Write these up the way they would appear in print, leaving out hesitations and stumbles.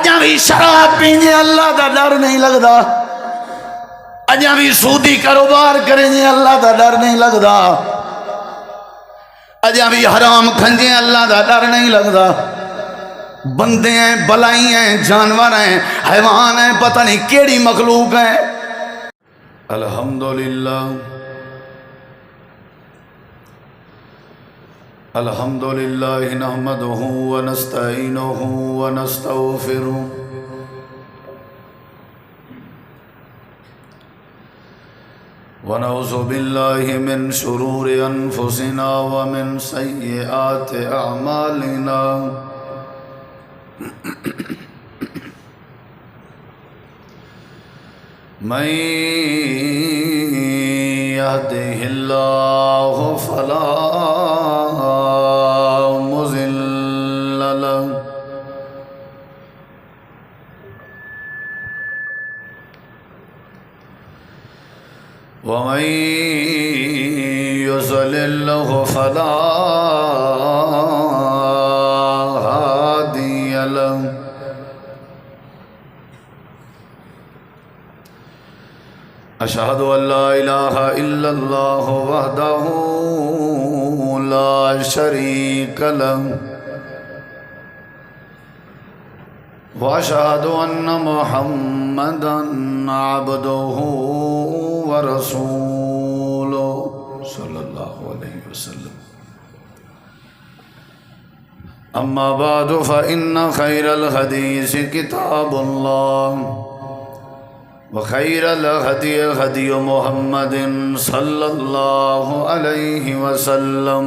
اجاں بھی شراب پینے اللہ دا ڈر نہیں لگدا، اجاں بھی سودی کاروبار کریں جے اللہ دا ڈر نہیں لگدا، اجاں بھی حرام کھنجے اللہ دا ڈر نہیں لگدا۔ بندے ہیں، بلائی ہیں، جانور ہیں، حیوان ہیں، پتہ نہیں کیڑی مخلوق ہیں۔ الحمدللہ الحمدللہ نحمدہ ونستعینہ ونستغفرہ ونعوذ باللہ من شرور انفسنا ومن سیئات اعمالنا من يهده الله فلا مضل له ومن يضلل فلا هادي له أشهد أن لا إله إلا الله وحده لا شريك له وأشهد أن محمدا عبده ورسوله صلى الله عليه وسلم أما بعد فإن خير الحديث كتاب الله وخير الهدي هدي محمد صلى الله عليه وسلم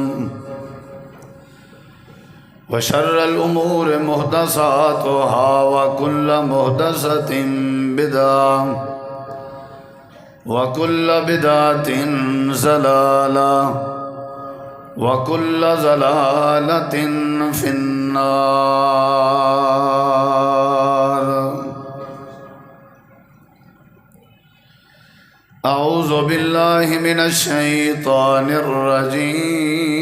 وشر الأمور محدثاتها وكل محدثة بدعة وكل بدعة ضلالة وكل ضلالة في النار أعوذ بالله من الشيطان الرجيم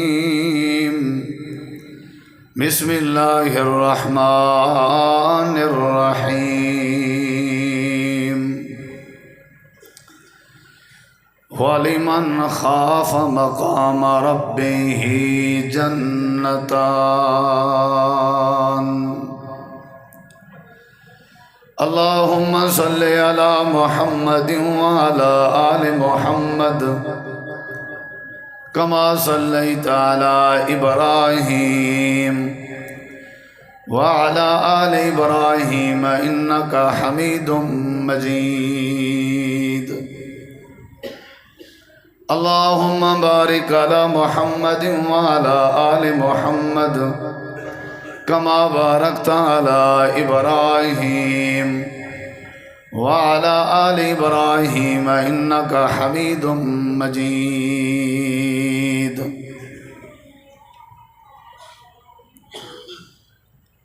بسم الله الرحمن الرحيم ولمن خاف مقام ربه جنتان اللهم صل على محمد وعلى آل محمد كما صليت على إبراهيم وعلى آل إبراهيم إنك حميد مجيد اللهم بارك على محمد وعلى آل محمد كما باركت على إبراهيم وعلى آل إبراهيم إنك حميد مجيد۔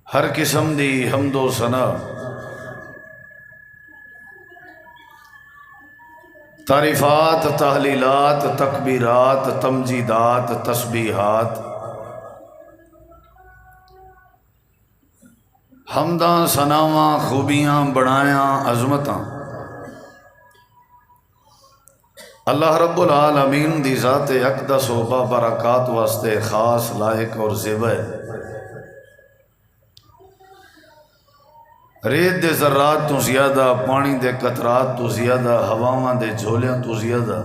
ہر قسم دی حمد و ثنا تعریفات، تحلیلات، تکبیرات، تمجیدات، تسبیحات، حمداں، ثناواں، خوبیاں، بڑایاں، عظمتاں اللہ رب العالمین دی ذات اقدس و بابرکات واسطے خاص، لائق اور زیبا ہے۔ ریت دے ذرات تو زیادہ، پانی دے قطرات تو زیادہ، ہواواں دے جھولیاں تو زیادہ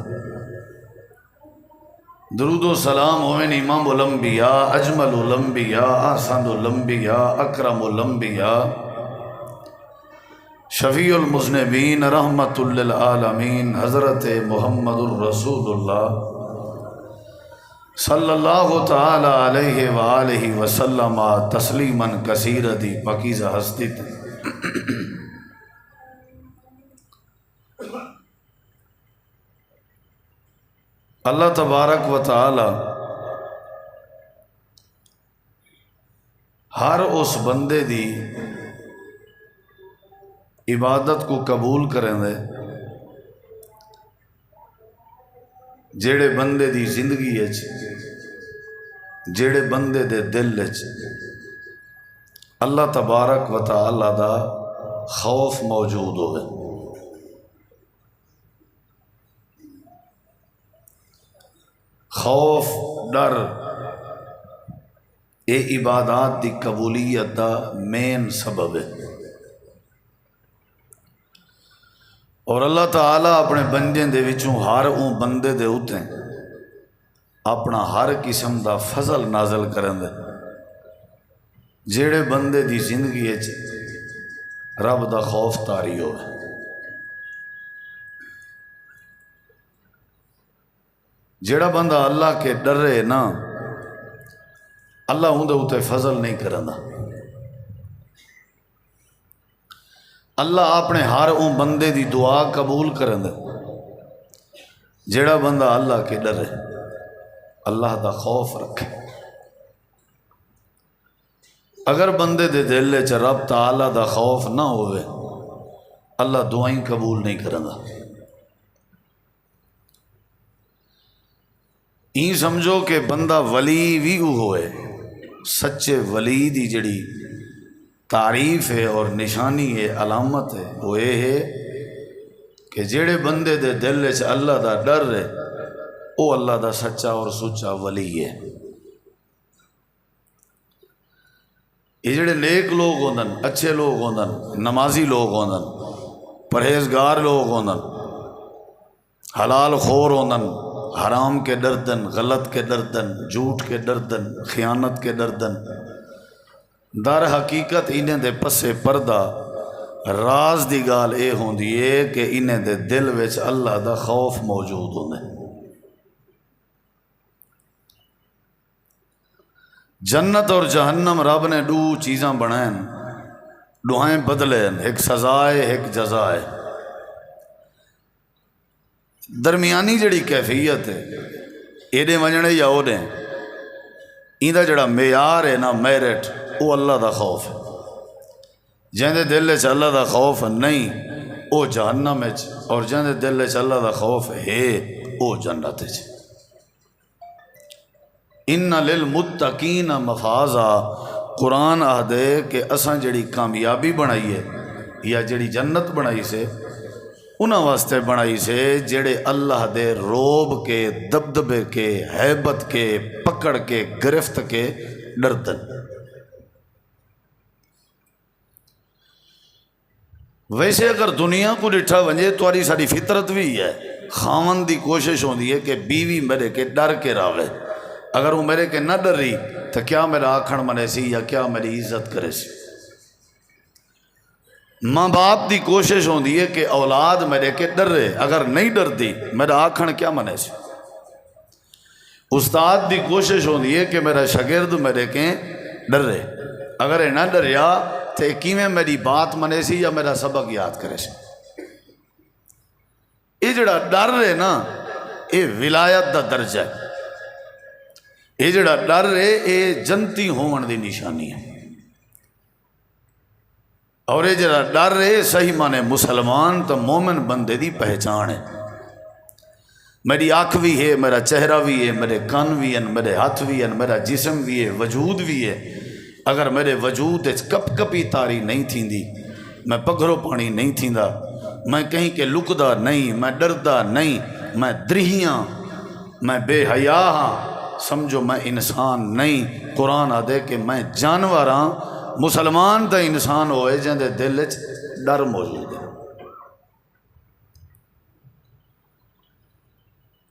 درود و سلام ہوئیں امام الانبیاء، اجمل الانبیاء، احسن الانبیاء، اکرم الانبیاء، شفیع المذنبین، رحمت للعالمین، حضرت محمد الرسول اللہ صلی اللہ تعالی علیہ وآلہ وسلم تسلیما کثیرا دی پاکیزہ ہستی تھی۔ اللہ تبارک و تعالی ہر اس بندے دی عبادت کو قبول کریں دے جیڑے بندے دی زندگی جیڑے بندے دے دل اللہ تبارک و تعالی دا خوف موجود ہوئے۔ خوف ڈر اے عبادات دی قبولیت دا مین سبب ہے، اور اللہ تعالیٰ اپنے بندے دے وچوں ہر اون بندے دے اوتے اپنا ہر قسم دا فضل نازل کرن دے جیڑے بندے دی زندگی وچ رب دا خوف طاری ہوئے۔ جیڑا بندہ اللہ کے ڈرے نا، اللہ اون دے اوتے فضل نہیں کرندا۔ اللہ اپنے ہر اون بندے دی دعا قبول کرندا جیڑا بندہ اللہ کے ڈرے، اللہ دا خوف رکھے۔ اگر بندے دے دل وچ رب تعالی دا خوف نہ ہوئے، اللہ دعائیں قبول نہیں کرندا۔ این سمجھو کہ بندہ ولی بھی ہوئے، سچے ولی دی جڑی تعریف ہے اور نشانی ہے، علامت ہے، وہ یہ ہے کہ جڑے بندے دے دل وچ اللہ دا ڈر ہے، وہ اللہ دا سچا اور سچا ولی ہے۔ یہ جڑے نیک لوگ ہوندن، اچھے لوگ ہوندن، نمازی لوگ ہوندن، پرہیزگار لوگ ہوندن، حلال خور ہوندن، حرام کے ڈردن، غلط کے ڈردن، جھوٹ کے ڈردن، خیانت کے ڈردن، در حقیقت انہیں دے پسے پردہ راز دی گال اے ہوندی ہے کہ انہیں دے دل وچ اللہ دا خوف موجود ہوندے۔ جنت اور جہنم رب نے دو چیزاں بنائیں، دوہائیں بدلیں، ایک سزائے ایک جزائے۔ درمیانی جڑی کیفیت ہے ایڈے ونجنے یا اوڈے، ایندہ جڑا معیار ہے نا، میرٹ، وہ اللہ دا خوف ہے۔ جن دے دل وچ اللہ دا خوف نہیں وہ جہنم وچ، اور جن دے دل وچ اللہ دا خوف ہے وہ جنت وچ۔ ان للمتقین مفازا، قرآن آہدے کہ اساں جڑی کامیابی بنائی ہے یا جڑی جنت بنائی سے، انہاں واسطے بنائی سے جڑے اللہ دے روب کے، دبدبے کے، ہیبت کے، پکڑ کے، گرفت کے ڈردن۔ ویسے اگر دنیا کو ڈٹھا ونجے تواری ساری فطرت بھی ہے، خاون دی کوشش ہوندی ہے کہ بیوی میرے کے ڈر کے راوے، اگر وہ میرے کے نہ ڈر رہی تو کیا میرا آکھن منے سی یا کیا میری عزت کرے سی۔ ماں باپ دی کوشش ہوندی ہے کہ اولاد میرے کے ڈر رہے، اگر نہیں ڈر دی میرا آکھن کیا منے سی۔ استاد دی کوشش ہوندی ہے کہ میرا شاگرد میرے کے ڈر رہے، اگر یہ نہ ڈریا تو کیویں میری بات منے سی یا میرا سبق یاد کرے سی۔ یہ جڑا ڈر رہے نا، یہ ولایت دا درجہ ہے۔ یہ جڑا ڈر رہے یہ جنتی ہون دی نشانی ہے، اور یہ جڑا ڈر رہے صحیح مانے مسلمان تو مومن بندے دی پہچان ہے۔ میری آنکھ بھی ہے، میرا چہرہ بھی ہے، میرے کان بھی ہیں، میرے ہاتھ بھی ہیں، میرا جسم بھی ہے، وجود بھی ہے۔ اگر میرے وجود کپ کپی تاری نہیں تھیندی، میں پگھرو پانی نہیں تھیندا، میں کہیں کہ لکدا نہیں، میں ڈردا نہیں، میں درہیاں، میں بے حیا ہاں، سمجھو میں انسان نہیں۔ قرآن آدھے کہ میں جانور ہاں۔ مسلمان تا انسان ہوئے جن دے دل وچ ڈر موجود ہے۔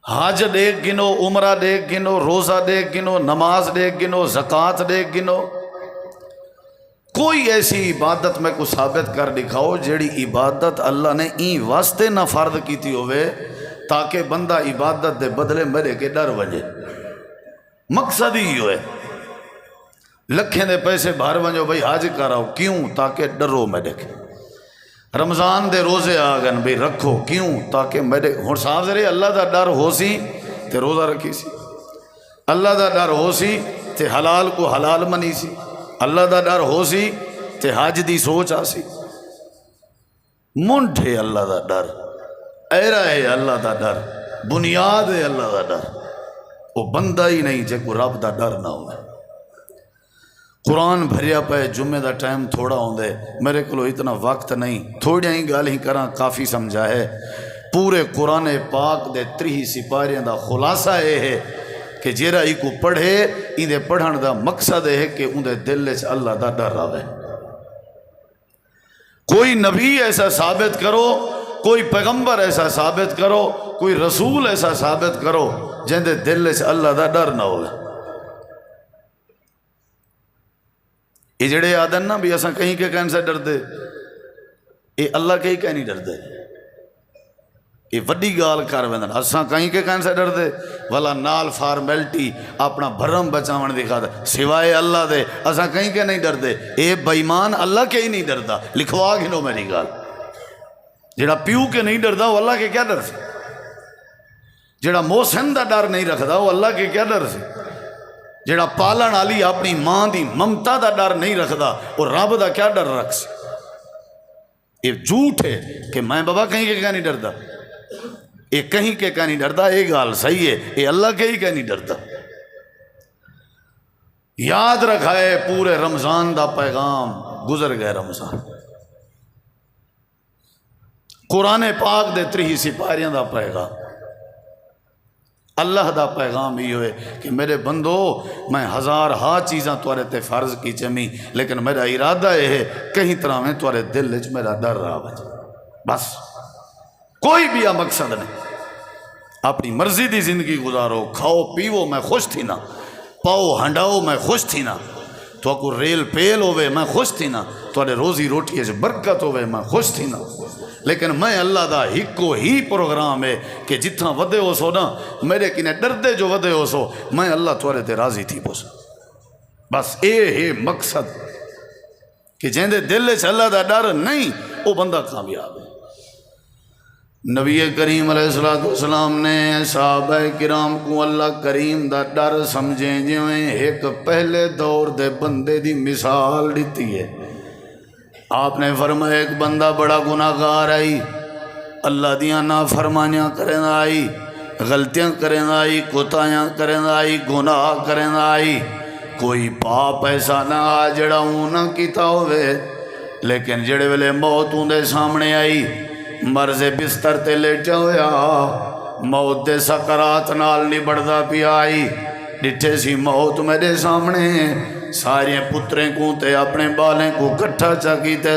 حج دیکھ گنو، عمرہ دیکھ گنو، روزہ دیکھ گنو، نماز دیکھ گنو، زکوٰۃ دیکھ گنو، کوئی ایسی عبادت میں کو ثابت کر دکھاؤ جیڑی عبادت اللہ نے این واسطے نہ فرض کیتی ہوئے تاکہ بندہ عبادت دے بدلے میرے کے ڈر وجے۔ مقصد ہی ہوئے لکھیں دے پیسے باہر ونجو بھائی حج کراؤ، کیوں؟ تاکہ ڈرو میرے کے۔ رمضان دے روزے آگن بھائی رکھو، کیوں؟ تاکہ میرے ہن صاحب ذرے اللہ دا ڈر ہو سی تے روزہ رکھی سی، اللہ دا ڈر ہو سی تے حلال کو حلال منی سی، اللہ دا ڈر ہو سی تے حج دی سوچ آ سی۔ منڈ ہے اللہ دا ڈر، ایرا ہے اللہ دا ڈر، بنیاد ہے اللہ دا ڈر۔ وہ بندہ ہی نہیں جے کو رب دا ڈر نہ ہوئے۔ قرآن بھریا پہ جمعے دا ٹائم تھوڑا ہوندے، میرے کو اتنا وقت نہیں، تھوڑیاں ہی گال ہی کراں کافی سمجھا ہے۔ پورے قرآن پاک دے 30 سپاریاں دا خلاصہ یہ ہے کہ جیرا ہی کو پڑھے اندے پڑھن دا مقصد ہے کہ اندے دل وچ اللہ دا ڈر آوے۔ کوئی نبی ایسا ثابت کرو، کوئی پیغمبر ایسا ثابت کرو، کوئی رسول ایسا ثابت کرو جن دے دل وچ اللہ دا ڈر نہ ہوئے۔ یہ جڑے آدن نا بھی اساں کہیں کے کہن سے ڈر دے، یہ اللہ کہیں کہ نہیں ڈر دے، یہ وڈی گال کر ویندن۔ اساں کہیں کے کہن سے ڈر دے والا نال فارمیلٹی اپنا بھرم بچاون دکھا دے، سوائے اللہ دے اساں کہیں کے نہیں ڈر دے۔ اے بےمان اللہ کے ہی نہیں ڈردا، لکھوا گھنو میری گال۔ جڑا پیو کے نہیں ڈردا وہ اللہ کے کیا ڈر سے؟ جڑا محسن دا ڈر نہیں رکھدا وہ اللہ کے کیا ڈر سے؟ جڑا پالن والی اپنی ماں دی ممتا دا ڈر نہیں رکھدا وہ رب دا کیا ڈر رکھ سی؟ یہ جھوٹ ہے کہ میں بابا کہیں کے کیا نہیں ڈردا، یہ کہیں کے کیا نہیں ڈردا، یہ گال صحیح ہے، یہ اللہ کے ہی کیا نہیں ڈردا۔ یاد رکھا ہے پورے رمضان دا پیغام گزر گئے رمضان، قرآن پاک دے 30 سپاریاں دا پیغام، اللہ دا پیغام ہی ہوئے کہ میرے بندو میں ہزار ہا چیزاں توارے تے فرض کی چمی، لیکن میرا ارادہ یہ ہے کہیں طرح میں توارے دل وچ میرا ڈر رہا بچ، بس کوئی بھی مقصد نہیں۔ اپنی مرضی دی زندگی گزارو، کھاؤ پیو میں خوش تھی نہ، پاؤ ہنڈاؤ میں خوش تھی نہ، تو کو ریل پیل ہوئے میں خوش تھی نہ، توارے روزی روٹی سے برکت ہوئے میں خوش تھی نہ، لیکن میں اللہ دا ہکو ہی پروگرام ہے کہ جتنا ودے ہو سو نا میرے کنے ڈردے جو ودے ہو سو میں اللہ توارے تے راضی تھی پوس، بس اے ہے مقصد کہ جن دے دل سے اللہ دا ڈر نہیں وہ بندہ کامیاب ہے۔ نبی کریم علیہ السلام نے صحابہ کرام کو اللہ کریم دا ڈر سمجھیں جویں ایک پہلے دور دے بندے دی مثال دیتی ہے۔ آپ نے فرمایا ایک بندہ بڑا گناہگار آئی، اللہ دیاں نافرمانیاں کریں آئی، غلطیاں کریں آئی، کوتاہیاں کریں آئی، گناہ کریں آئی، کوئی پاپ ایسا نہ آ جڑا نہ کیتا ہوئے، لیکن جڑے ویلے موت دے سامنے آئی، مرض بستر تے لیٹا ہویا، موت دے سکرات نال نبڑدا پیا آئی، ڈٹھے سی موت میرے سامنے، سارے پتریں کو تے اپنے بالیں کو کٹھا چاکیتے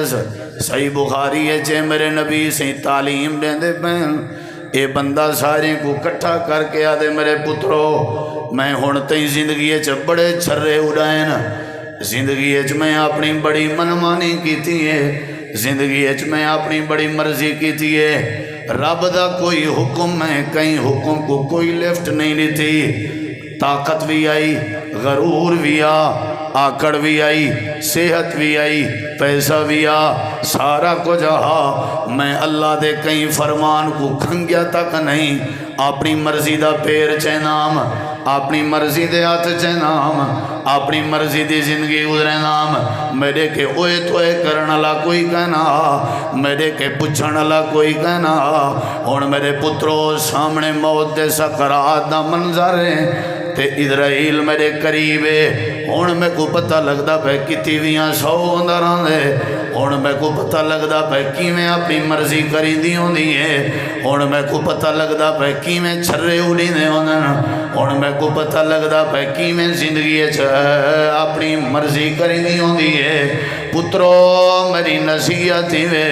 صحیح بخاری ہے جے میرے نبی سے تعلیم دیں دے پہن، اے بندہ سارے کو کٹھا کر کے آدھے میرے پترو میں ہونتے زندگی بڑے چھرے اڑائیں، زندگی میں اپنی بڑی منمانی کی تھی ہے، زندگی میں اپنی بڑی مرضی کی تھی ہے، رب دا کوئی حکم ہے، کہیں حکم کو کوئی لفٹ نہیں لی تھی، طاقت بھی آئی، غرور بھی آکڑ بھی آئی، صحت بھی آئی، پیسہ بھی سارا کچھ میں اللہ دے کہیں فرمان کو کھنگیا تک نہیں، اپنی مرضی دا پیر چینام، اپنی مرضی دے ہاتھ چینام، اپنی مرضی دی زندگی گزرے نام، میرے کے اوے توے کرن اللہ کوئی کہنا، میرے کے پچھن اللہ کوئی کہنا، اور میرے پترو سامنے موت دے سکرات دا منظر ہے تے اسرائیل میرے قریب ہے، ہون میں کو پتہ لگدا پہ کتی دیاں 100 اندران دے، ہون میں کو پتہ لگدا پہ کی میں اپنی مرضی کری دی ہوندی ہے، ہون میں کو پتہ لگدا پہ کی میں چھرے اڑی دے ہوندن، ہون میں کو پتہ لگدا پہ کی میں زندگی اپنی مرضی کری دی ہوندی ہے۔ پترو میری نصیحت ہی وے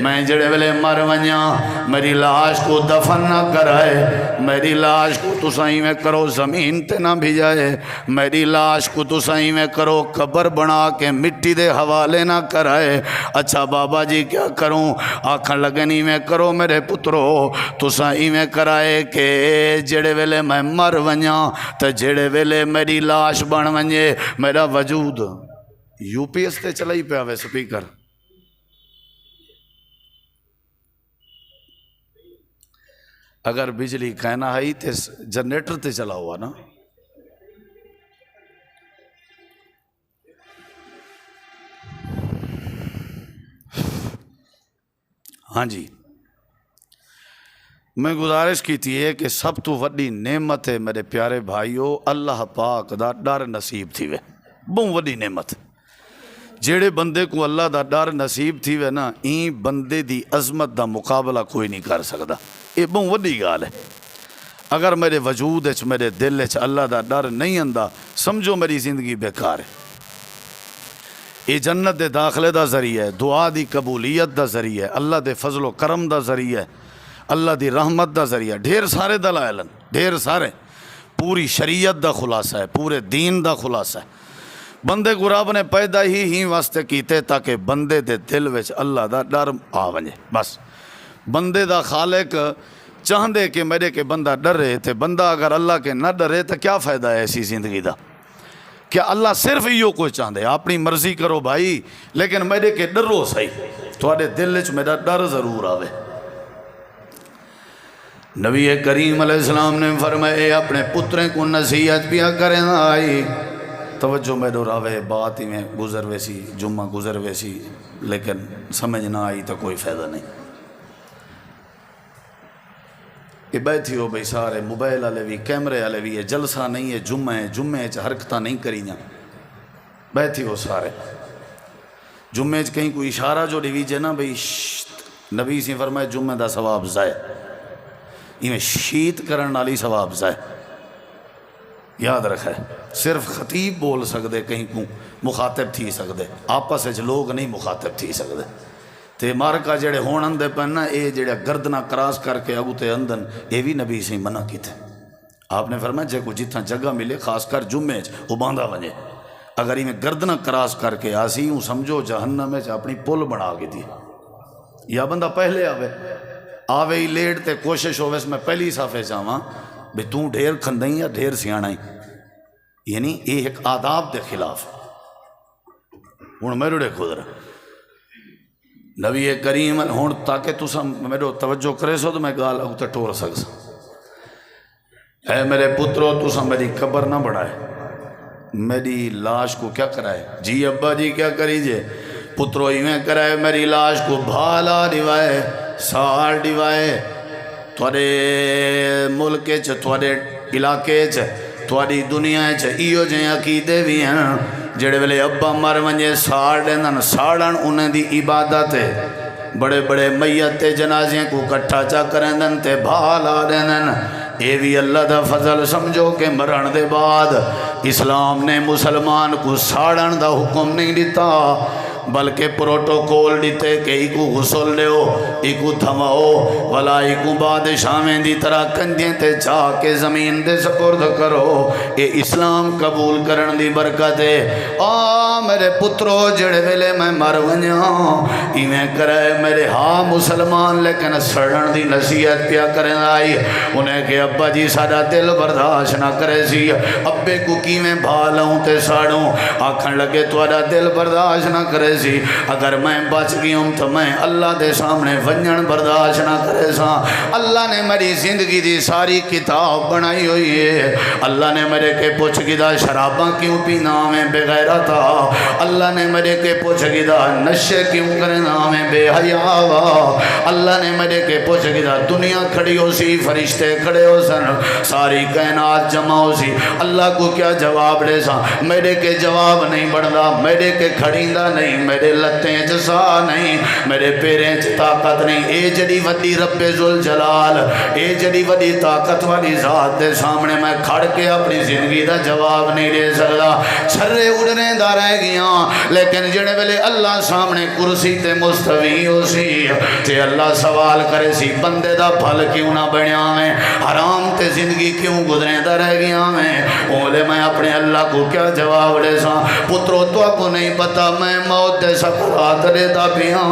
میں جڑے ویلے مر ونجا میری لاش کو دفن نہ کرائے، میری لاش کو تسائیں میں کرو زمین تے نہ بھیجائے، میری لاش کو تسائیں میں کرو قبر بنا کے مٹی دے حوالے نہ کرائے۔ اچھا بابا جی کیا کروں؟ آنکھیں لگنی میں کرو میرے پترو تسائیں میں کرائے کہ جڑے ویلے میں مر ونجا تے جڑے ویلے میری لاش بن ونجے میرا وجود یو پی ایس تے چلا ہی پیا وے سپیکر، اگر بجلی کہنا ہے تے جنریٹر تے چلا ہوا نا، ہاں جی میں گزارش کی تھی ہے کہ سب تو وڈی نعمت ہے میرے پیارے بھائیو اللہ پاک دا ڈر نصیب تھی وے، بہت وڈی نعمت۔ جیڑے بندے کو اللہ دا ڈر نصیب تھی وے نا این بندے دی عظمت دا مقابلہ کوئی نہیں کر سکتا. یہ بہت وڈی گال ہے. اگر میرے وجود وچ میرے دل وچ اللہ دا ڈر نہیں آندا سمجھو میری زندگی بیکار ہے. یہ جنت دے داخلے دا ذریعہ ہے, دعا دی قبولیت دا ذریعہ ہے, اللہ دے فضل و کرم دا ذریعہ ہے, اللہ دی رحمت دا ذریعہ. ڈھیر سارے دلائل ہیں, ڈھیر سارے, پوری شریعت دا خلاصہ ہے, پورے دین دا خلاصہ ہے. بندے کو رب نے پیدا ہی واسطے کیتے تاکہ بندے دے دل وچ اللہ دا ڈر آ ونجے. بس بندے دا خالق چاہندے کہ میرے کے بندہ ڈرے تے بندہ اگر اللہ کے نہ ڈرے تو کیا فائدہ ہے ایسی زندگی دا. کیا اللہ صرف یہ کوئی چاہندے اپنی مرضی کرو بھائی لیکن میرے کے ڈرو صحیح, تھوڑے دل وچ میرا ڈر ضرور آوے. نبی کریم علیہ السلام نے فرمایا اپنے پتریں کو نصیحت پیا کریں آئی. توجہ میرے راوے بات ہی میں گزر ویسی, جمعہ گزر ویسی, لیکن سمجھ نہ آئی تو کوئی فائدہ نہیں. یہ بیٹھی ہو بھئی سارے موبائل والے بھی کیمرے والے بھی, یہ جلسہ نہیں ہے جمعے حرکتیں نہیں کریاں. بیٹھی ہو سارے جمعے کہیں کوئی اشارہ جو ڈیویجے نا بھئی نبی سے فرمائے جمعے دا ثواب ضائع, یہ شیت کرن والی ثواب ضائع. یاد رکھے صرف خطیب بول سکتے, کہیں کو مخاطب تھی سکتے, آپس وچ لوگ نہیں مخاطب تھی سکتے. تے مارکا جڑے ہون اندے پہنا اے جڑے گردنا کراس کر کے اگو تے اندن اے بھی نبی سے منع کیتے. آپ نے فرمایا جے کو جتنا جگہ ملے خاص کر جمعے وہ باندھا ونجے. اگر ہی میں گردنا کراس کر کے آسی ہوں سمجھو جہنم میں اپنی پل بنا کے دی. یا بندہ پہلے آوے ہی لیٹ تے کوشش ہوئے میں پہلی صافے جاواں بھئی توں ڈھیر کھندیں یا ڈھیر سیاڑیں, یعنی یہ ایک آداب دے خلاف. ہوں میرے ڈے خود رہا نبی کریم ہوں تاکہ تسا میرے توجہ کرے سو تو میں گال اگتے ٹور سکسا. اے میرے پترو تسا میری قبر نہ بڑھائے, میری لاش کو کیا کرائے. جی ابا جی کیا کریجے پترو ایویں کرائے میری لاش کو بھالا ڈیوائے سال ڈیوائے. تھوڑے ملک تھوڑے علاقے تھوڑی دنیا ایو جے عقیدے بھی ہیں جڑے ویلے ابا مر ونجے ساڑ دین ساڑن انہیں دی عبادت ہے. بڑے بڑے میت جنازیں کو کٹھا چا کریں دن تے بھالا دین. اے بھی اللہ دا فضل سمجھو کہ مرن دے بعد اسلام نے مسلمان کو ساڑن دا حکم نہیں دیتا بلکہ پروٹوکول دیتے کہ ایکو غسل لیو ایکو دھماؤ ولا ایکو بادشاہیں دی طرح کندیں تے جا کے زمین دے سپرد کرو. اے اسلام قبول کرن دی برکت ہے. میرے پترو جڑے ویلے میں مر ونجاں ایویں کرے میرے ہاں مسلمان لیکن سڑن دی نصیحت پیا کریں آئی. انہیں کہ ابا جی ساڈا دل برداشت نہ کرے سی, ابے کو کیویں بھالاؤں تے ساڑوں. آکھن لگے تہاڈا دل برداشت نہ کرے سی, اگر میں بچ گئی ہوں تو میں اللہ دے سامنے ونجن برداشت نہ کرے سا. اللہ نے میری زندگی دی ساری کتاب بنائی ہوئی ہے. اللہ نے میرے کے پوچھ گدا شراباں کیوں پینا میں بے غیرتا. اللہ نے میرے کے پوچھ گدا نشے کیوں کرنا میں بے حیا وا. اللہ نے میرے کے پوچھ گدا دنیا کھڑی ہو سی فرشتے کھڑے ہو سن ساری کائنات جمع ہو سی. اللہ کو کیا جواب دے سا. میرے کے جواب نہیں بڑھدا, میرے کے کھڑیندہ نہیں, میرے لتیں جسا نہیں, میرے پیریں طاقت نہیں. اے جڑی وڈی رب ذوالجلال, اے جڑی وڈی طاقت والی ذات دے سامنے میں کھڑ کے اپنی زندگی دا جواب نہیں دے سکتا. چھرے اڑنے دا رہ گیاں لیکن جڑے ویلے اللہ سامنے کرسی تے مستوی ہو سی تے اللہ سوال کرے سی بندے دا پھل کیوں نہ بنیا میں, حرام تے زندگی کیوں گزرے دا رہ گیا میں. اولے میں اپنے اللہ کو کیا جواب دے سا. پترو تو کو نہیں پتا میں موت دے سکرات لے دا پیاں,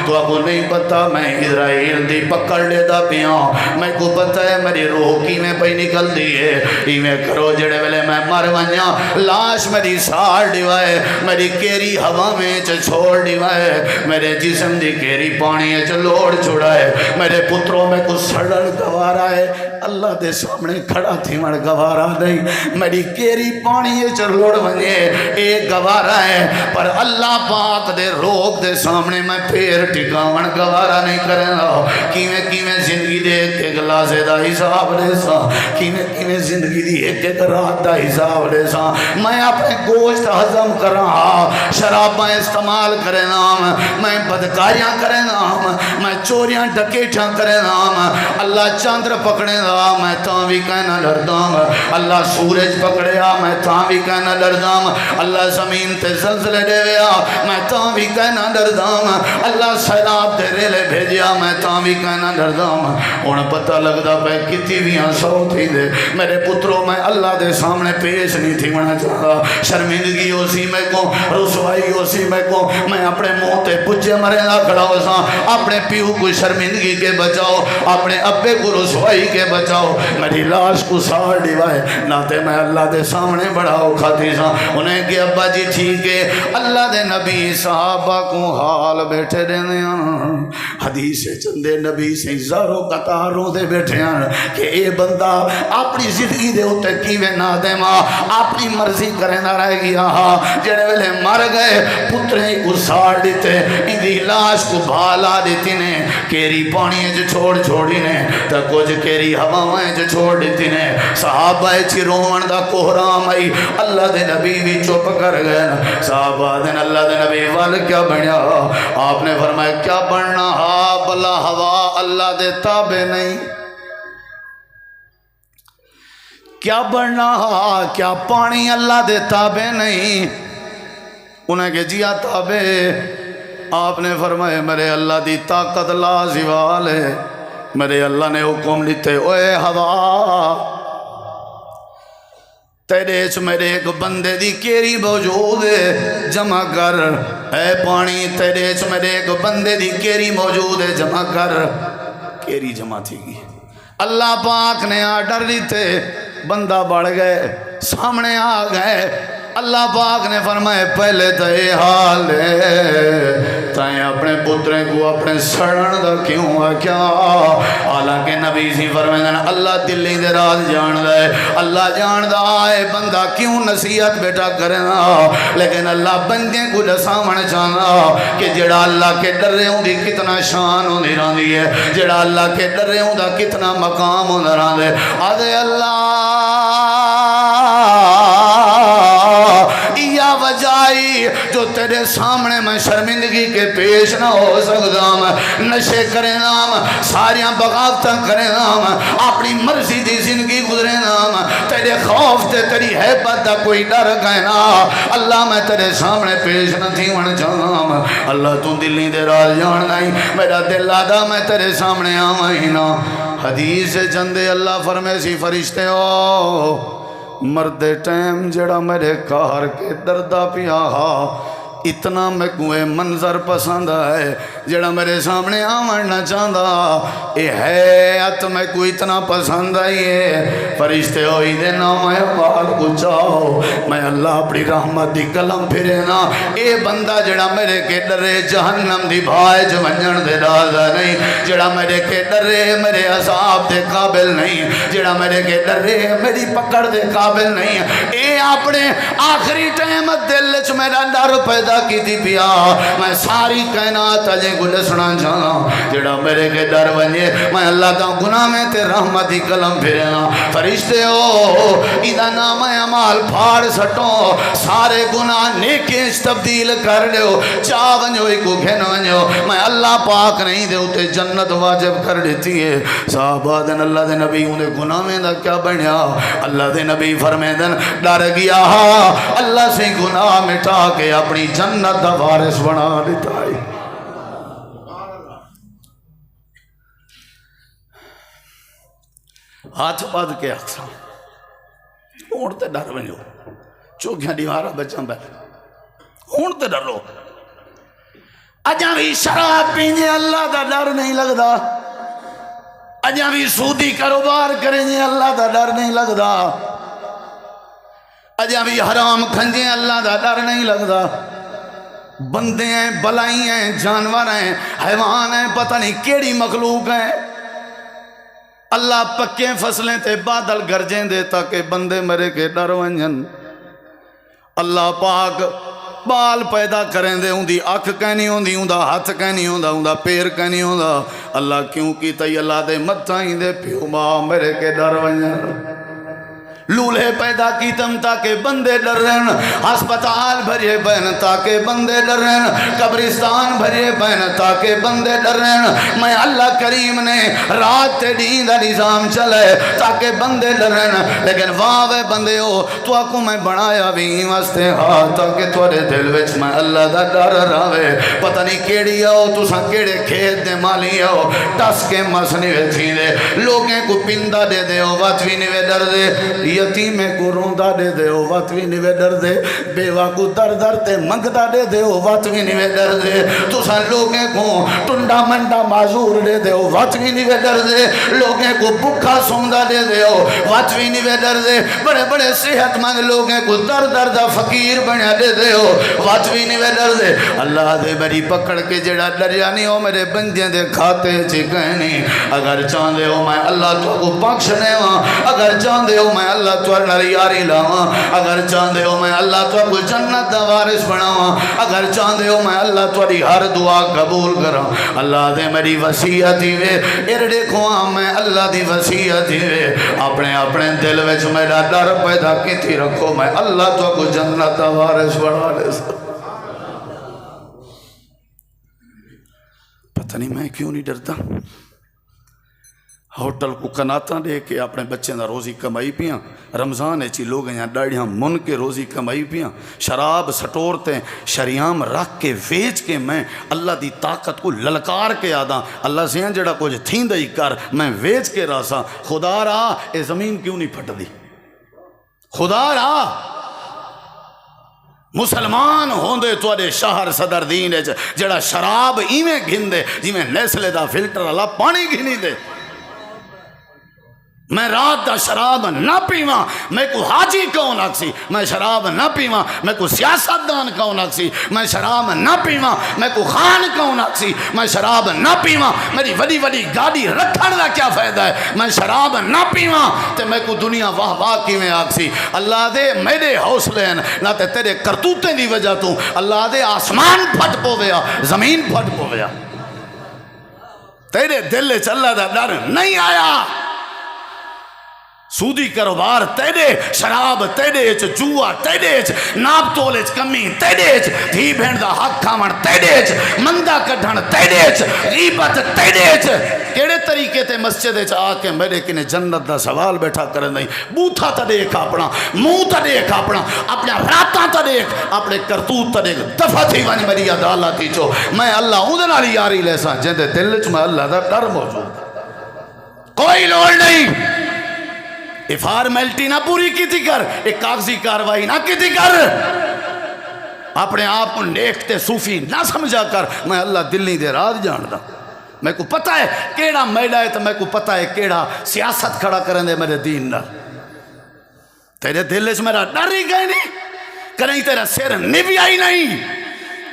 تو کو نہیں پتا میں اسرائیل دی پکڑ لے دا پیاں. میں کو پتا ہے میری روح کی میں پہ نکل دی ہے. ایویں کرو جڑے ویلے میں مر ونجاں لاش میری ساڑ ڈیوائے, میری کیری ہوا میں چھوڑ ڈیوائے, میرے جسم دی کیری پانی لوڑ چھوڑائے. میرے پتروں میں کچھ سڑن گوارا ہے اللہ دے سامنے کھڑا تھی من گوارا نہیں میری کیری پانی چلوڑ ونجے اے گوارا ہے پر اللہ پاک دے روک دے سامنے میں پھر ٹکاون گوارا نہیں کرنا کیویں کیویں زندگی دے ایک گلاسے دا حساب دے سا کیویں کیویں زندگی دی ایک رات دا حساب دے سا میں اپنے گوشت ہضم کراں شراباں استعمال کرے نام میں بدکاریاں کرے نام میں چوریاں ڈکیٹاں کرے نام اللہ چاندر پکڑے دا میں تاں بھی کہنا ڈردام اللہ سورج پکڑیا میں تاں بھی کہنا ڈردام اللہ زمین تے زلزلے دے ویا میں تاں بھی کہنا ڈردام اللہ سیلاب تے ریلے بھیجیا میں تاں بھی کہنا ڈردام ہن پتہ لگدا پے کتی ویاں سو تھی دے میرے پتروں میں اللہ دے سامنے پیش نہیں تھی ہونا چاہتا شرمندگی ہو سی میں کو رسوائی ہو سی میں کو میں اپنے منہ تے پچھے مرے نہ کھڑا ہو سا اپنے پیو کو شرمندگی کے بچاؤ اپنے ابے کو رسوائی کے بچاؤ میری لاش کو ساڑ دیوائے ناتے میں اللہ دے سامنے بڑا کھاتی سا انہیں کہ ابا جی ٹھیک ہے اللہ دے نبی صحابہ کو حال بیٹھے دینے حدیث چندے نبی سے زاروں قطاروں دے بیٹھے ہیں کہ اے بندہ اپنی زندگی دے ہوتے کیویں نہ دے ماں اپنی مرضی کرے نہ رہ گیا جڑے ویلے مر گئے پترے کو ساڑ دیتے اندھی لاش کو بھالا دیتی نے کیری پانی جو چھوڑی نے تا کچھ کیری ہوایں جو چھوڑ دیتی نے صحابہ چی روان دا کوہرام آئی اللہ دے نبی بھی چپ کر گئے صحابہ دن اللہ دے نبی وال کیا بنیا آپ نے فرمایا کیا بننا بلا ہوا اللہ دے تابع نہیں کیا بڑھنا کیا پانی اللہ دے تابع نہیں انہیں کہ جیا تابع آپ نے فرمائے میرے اللہ دی طاقت لا زوال ہے میرے اللہ نے حکم لیتے اوے ہوا تیرے چ میرے ایک بندے دی کیری موجود ہے جمع کر اے پانی تیرے چ میرے ایک بندے دی کیری موجود ہے جمع کر کیری جمع تھی گی اللہ پاک نے آرڈر دیتے بندہ بڑھ گئے سامنے آ گئے اللہ پاک نے فرمائے پہلے تو یہ حال ہے تائیں اپنے پترے کو اپنے سڑن دا کیوں ہے کیا حالانکہ نبی سی فرمائے اللہ دلی دے راز جان دے اللہ جان دا آئے بندہ کیوں نصیحت بیٹا کرنا لیکن اللہ بندے کو دساون چاہنا کہ جڑا اللہ کے ڈرے ہوں دی کتنا شان ہوں دی رہن دی ہے جڑا اللہ کے ڈرے ہوں دا کتنا مقام ہوں دی رہن دے آدھے اللہ یا وجائی جو تیرے سامنے میں شرمندگی کے پیش نہ ہو سکتا میں نشے کرے نام ساریاں بغاوتاں کرے نام اپنی مرضی دی زندگی گزرے نام تیرے خوف تے تیری حیبت دا کوئی ڈر گئے نا اللہ میں تیرے سامنے پیش نہ تھی ون جانام اللہ تو دلی دے راز جان نہیں میرا دل آدھا میں تیرے سامنے آوائیں نا حدیث چندے اللہ فرمے سی فرشتے ہو مرد ٹائم جڑا میرے کار کے دردہ پیا اتنا میں کوئی منظر پسند ہے جڑا میرے سامنے آمن نہ چاہتا اے حیات میں کوئی اتنا پسند ہے فرشتے ہوئی دے نام احوال کو چاہو میں اللہ اپنی رحمت دی کلم پھرے نا اے بندہ جڑا میرے کے ڈرے جہنم دی بھائے جو منجن دے دازہ نہیں جڑا میرے کے ڈرے میرے عذاب دے قابل نہیں جڑا میرے کے ڈرے میری پکڑ دے قابل نہیں اے اپنے آخری ٹائم دل چ میرا ڈر پیدا کی تھی پیا میں ساری کائنات اجے گلسنا جانا جڑا میرے کے ڈر بنجے میں اللہ دا گناہ میں تے رحمتی کلم پھرنا فرشتے ہو ایدہ نام عمال پھاڑ سٹوں سارے گناہ نیکیش تبدیل کر لیو چاہ ونجو ہی کو گھن ونجو میں اللہ پاک نہیں دے ہوتے جنت واجب کر دیتی ہے صحابہ دن اللہ دے نبی انہیں گناہ میں دا کیا بنیا اللہ دے نبی فرمے دن ڈر گیا اللہ سے گناہ مٹا کے اپنی جنت دا وارث بنا دیتا ہے ہاتھ پاد کے آکسا اونٹتے ڈر بنیو چوکیاں دیوارا بچاں بیٹھے اونٹتے ڈر لو اجاں بھی شراب پینے اللہ دا ڈر نہیں لگدا اجاں بھی سودی کاروبار کریں اللہ دا ڈر نہیں لگدا اجاں بھی حرام کھنجیں اللہ دا ڈر نہیں لگدا بندے ہیں بلائی ہیں جانور ہیں حیوان ہیں پتہ نہیں کیڑی مخلوق ہیں اللہ پکے فصلیں تے بادل گرجیں دے تاکہ بندے مرے کے ڈر ونجن اللہ پاک بال پیدا کریں دے ان دی اکھ کہنی ہوں دی ان دا ہاتھ کہنی ہوں دا ان دا پیر کہنی ہوں دا اللہ کیوں کی تی اللہ دے متائیں دے پیو ماں مرے کے ڈر ونجن لولہے پیدا کی تم تاکہ بندے ڈر رہن ہسپتال بھریے بہن تاکہ بندے ڈر رہن قبرستان بھریے بہن تاکہ بندے ڈر رہن میں اللہ کریم نے رات تے دین دا نظام چلے تاکہ بندے ڈر رہن لیکن واوے بندے ہو تو آکو میں بنایا بھی واسطے ہاں تاکہ توڑے دل وچ میں اللہ دا ڈر راوے پتہ نہیں کیڑی آؤ تو ساں کیڑے کھیت دے مالی آؤ ٹس کے مسنی وے تھی دے لوگیں کو پندہ دے دے ہو واتوی نوے ڈر دے یتیمے کو روندہ دے دے ہو واتوی نوے ڈر دے بیوہ کو در در تے منگدہ دے دے ہو واتوی نوے ڈر دے تو سا لوگیں کو ٹنڈا منڈا معذور دے دے ہو واتوی نوے ڈر دے لوگیں کو بکھا سوندہ دے دے ہو واتوی نوے ڈر دے بڑے بڑے صحت مند لوگیں کو در در دا فقیر بنیا دے دے ہو واتوی نوے ڈر دے اللہ دے بری پکڑ کے جڑا ڈریانی ہو میرے بندیاں دے کھاتے چکہنی اگر چاندے ہو میں اللہ تو کو بخشنے ہوں اگر چاندے ہو میں اللہ تو یاری لاواں اگر چاندے ہو میں اللہ تو کو جنت دا وارث بناواں اگر چاندے ہو میں اللہ تیری ہر دعا قبول کراں اللہ دے میری وصیت ہی وے ارڑے کھواں میں اللہ دی وصیت ہی وے اپنے اپنے دل وچ میرا ڈر پیدا کیتی رکھو میں اللہ تو کو جنت دا وارث بنا لے پتہ نہیں میں کیوں نہیں ڈرتا ہوٹل کو کناتا دے کے اپنے بچے دا روزی کمائی پیاں رمضان ایچی لوگ یہاں ڈاڑیاں من کے روزی کمائی پیاں شراب سٹورتے شریام رکھ کے ویچ کے میں اللہ دی طاقت کو للکار کے آدھاں اللہ سے ہیں جڑا کچھ تھین دائی کر میں ویچ کے راسا خدا را اے زمین کیوں نہیں پھٹ دی خدا را مسلمان ہوندے توڑے شہر صدر دین جڑا شراب ایویں گھن دے جی میں نیسلے دا فلٹر اللہ پانی گھنی دے میں رات دا شراب نہ پیواں میں کو حاجی کون آکسی میں شراب نہ پیواں میں کو سیاستدان کون آکسی میں شراب نہ پیواں میں کو خان کون آکسی میں شراب نہ پیواں میری وڈی وڈی گاڑی رکھن دا کیا فائدہ ہے میں شراب نہ پیواں تے میں کو دنیا واہ واہ کی میں آکسی اللہ دے میرے حوصلے ہیں نہ تے تیرے کرتوتیں دی وجہ تو اللہ دے آسمان پھٹ پویا زمین پھٹ پویا تیرے دل چ اللہ دا ڈر نہیں آیا سودی کاروبار تیرے شراب تیرے جوا تیرے ناپ تولے کمی تیرے دھی بھین دا حق کھاون تیرے مندہ کڈھن تیرے غیبت تیرے کیڑے طریقے تے مسجد آ کے میرے کنے جنت دا سوال بیٹھا کرن نہیں بوتھا تا دیکھ اپنا منہ تا دیکھ اپنا اپنے راتاں تا دیکھ اپنے کرتوت تا دیکھ دفع تھی وانی میری عدالتی چو میں اللہ اون نالی یاری لیسا جن دے دل چ میں اللہ دا ڈر موجود کوئی لوڑ نہیں فارمیلٹی نہ پوری کی تھی کر ایک کاغذی کاروائی نہ کی تھی کر اپنے آپ کو نیکتے صوفی نہ سمجھا کر میں اللہ دلی دے رات جان دا میں کو پتہ ہے کیڑا میڈا ہے تو میں کو پتہ ہے کیڑا سیاست کھڑا کریں دے میرے دین نہ تیرے دل سے میرا ڈر ہی گئے نہیں کریں تیرا سر نبی آئی نہیں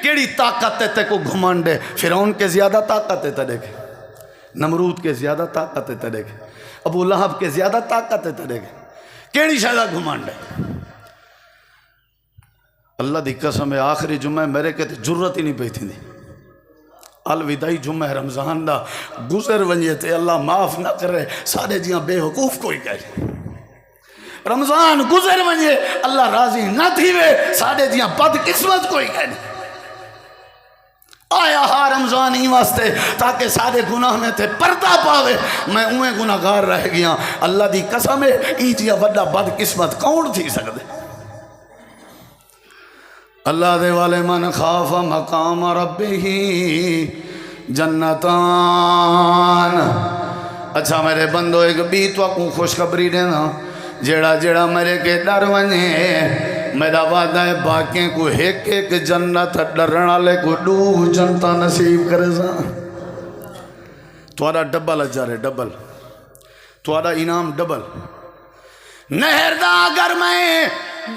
کیڑی طاقت تے کو گھمانڈے فرعون کے زیادہ طاقت تے دیکھے نمرود کے زیادہ طاقت تے دیکھے ابو لہب کے زیادہ طاقت ہے تیرے گئے کیڑی شاید گھمانڈ ہے اللہ دی قسم ہے آخری جمعہ میرے کہتے جرت ہی نہیں پہ تھی الوداعی جمعہ رمضان دا گزر ونجے تے اللہ معاف نہ کرے سارے جیاں بے حقوف کوئی کہے رمضان گزر ونجے اللہ راضی نہ تھی وے سارے جیاں بد قسمت کوئی کہے آیا ہاں رمضان ہی واسطے تاکہ سارے گناہ میں تے پردہ پاوے میں اوہیں گناہگار رہ گیا اللہ دی قسم ہے ایجیا وڈا بد قسمت کون تھی سکتے اللہ دے والے من خاف مقام ربہی جنتان اچھا میرے بندو ایک بیت کو خوشخبری دینا جیڑا میرے کے ڈر ونجے میرا وعدہ ہے باقییں کو ایک ایک جنت ڈرنا لے کو دو جنتا نصیب کرے سا توارا ڈبل اجارے ڈبل توارا انعام ڈبل نہر دا اگر میں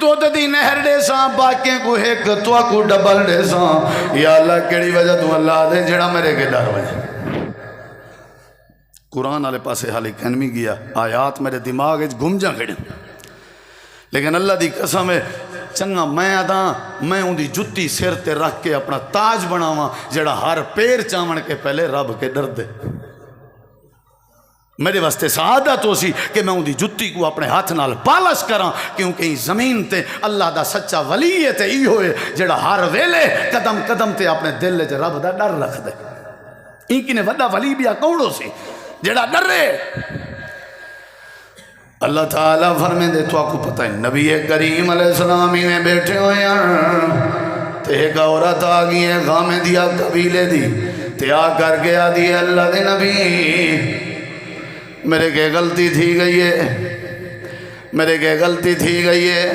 دودھ دی نہر دے سا باقییں کو ایک تو کو ڈبل دے سا یا اللہ کیڑی وجہ تو اللہ دے جڑا میرے کے ڈر وجہ قرآن والے پاسے حالی کہنوی گیا، آیات میرے دماغ گم جا کھڑے، لیکن اللہ دی قسم ہے چنگا میں آدھا میں ان دی جتی سر تے رکھ کے اپنا تاج بناواں جڑا ہر پیر چاون کے پہلے رب کے ڈر دے۔ میرے واسطے سعادت ہو سی کہ میں ان دی جتی کو اپنے ہاتھ نال پالش کراں، کیونکہ زمین تے اللہ دا سچا ولی ہے تے ای ہوئے جڑا ہر ویلے قدم قدم تے اپنے دل چ رب دا ڈر رکھ دے۔ این کی نے وڈا ولی بھی کوڑو سی جڑا ڈرے۔ اللہ تعالیٰ فرمائے دے تو آپ کو پتہ ہے نبی کریم علیہ السلام ہی میں بیٹھے ہوئے ہیں تے ایک عورت آگئی ہے غامدیہ قبیلے دی تے آ کر کے آدھی ہے اللہ دے نبی میرے کے غلطی تھی گئی ہے، میرے کے غلطی تھی گئی ہے،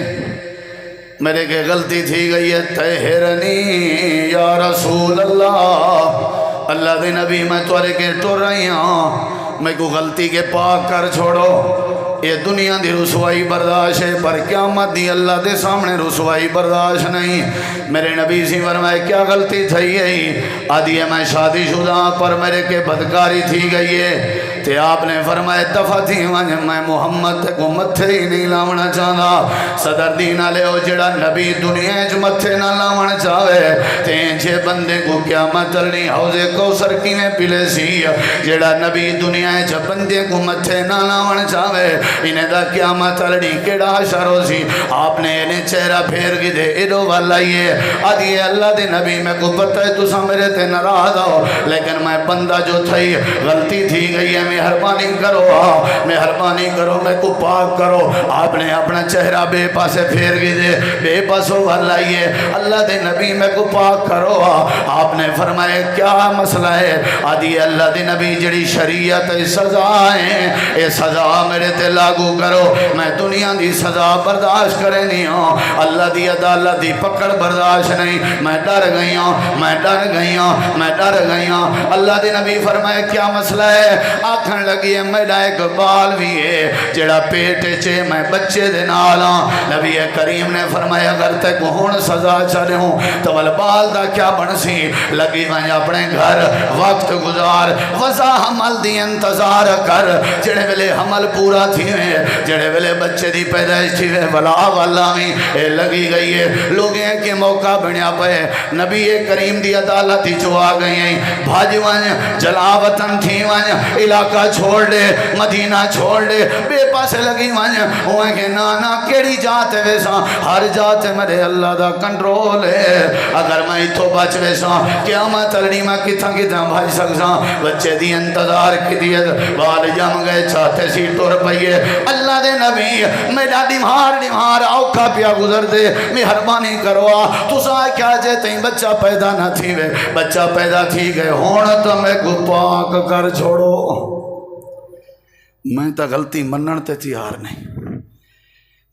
میرے کے غلطی تھی گئی ہے، طہرنی یا رسول اللہ، اللہ دے نبی میں توارے کے ٹر رہی ہوں، میں کو غلطی کے پاک کر چھوڑو، یہ دنیا دی رسوائی برداشت ہے پر قیامت دی اللہ دے سامنے رسوائی برداشت نہیں۔ میرے نبی سی فرمائے کیا غلطی تھی گئی؟ آدھی ہے میں شادی شدہ پر میرے کے بدکاری تھی گئی ہے تے آپ نے فرمائے دفع تھی میں محمد کو متھے ہی نہیں لاونا چاہتا۔ صدر دینا لے ہو جڑا نبی دنیا جو متھے نہ لاونا چاہے تے جے بندے کو قیامت تلنی حوضے کوثر کی میں پلے سی جڑا نبی دنیا جو بندے کو متھے نہ لاونا چاہے انہیں دا قیامت تلنی کیڑا شروع سی۔ آپ نے انہیں چہرہ پھیر کی دے ایڈو والا یہ آدھی اللہ دے نبی میں کو پتہ ہے تو سا میرے تے ناراض ہو لیکن میں بندہ جو تھی غلطی تھی گئی ہے مہربانی کرو مہربانی کرو میں کو پاک کرو۔ آپ نے اپنا چہرہ بے پاسے پھیر گی دے بے پاسوں والا یہ اللہ دے نبی میں کو پاک کرو۔ آپ نے فرمائے کیا مسئلہ ہے؟ آدھی اللہ دے نبی جڑی شریعت سزا ہے اے سزا میرے تے لاگو کرو، میں دنیا دی سزا برداشت کرے نہیں ہوں، اللہ دی عدالت دی پکڑ برداشت نہیں، میں ڈر گئی ہوں میں ڈر گئی ہوں میں ڈر گئی ہوں۔ اللہ دے نبی فرمائے کیا مسئلہ ہے؟ آکھن لگی ہے میرا ایک بال بھی ہے جڑا پیٹے چے میں بچے دے نالا۔ نبی کریم نے فرمایا اگر تے کو ہون سزا چلے ہوں تو بال دا کیا بنسی؟ لگی میں اپنے گھر وقت گزار وزا حمل دی انتظار کر جڑے ویلے حمل پورا تھی ہوئے جڑے ویلے بچے دی پیدائش تھی ہوئے ولا والا میں اے لگی گئی ہے لوگیں کے موقع بنیا پہ نبی کریم دی عدالت جو آ گئی ہیں بھاج وان جلاوطن تھی وان علاقہ چھوڑ دے مدینہ چھوڑ دے بے پاسے لگی وان ہوئے کہ نانا کیڑی جاتے ویسا ہر جاتے میرے اللہ دا کنٹرول ہے اگر میں اتھو بچ ویسا قیامت تلنی میں کتھا بھائی سکسا بچے دی انتظار کی دیت بال جم گئے چاہتے سی ٹور پئیے اللہ دے نبی میرا ڈمہار اوکھا پیا گزر دے مہربانی کرو تو سا کیا جے تین بچہ پیدا نہ تھی وے بچہ پیدا تھی گئے ہونا تو میں کو پاک کر چھوڑو۔ میں تا غلطی منن تے تیار نہیں،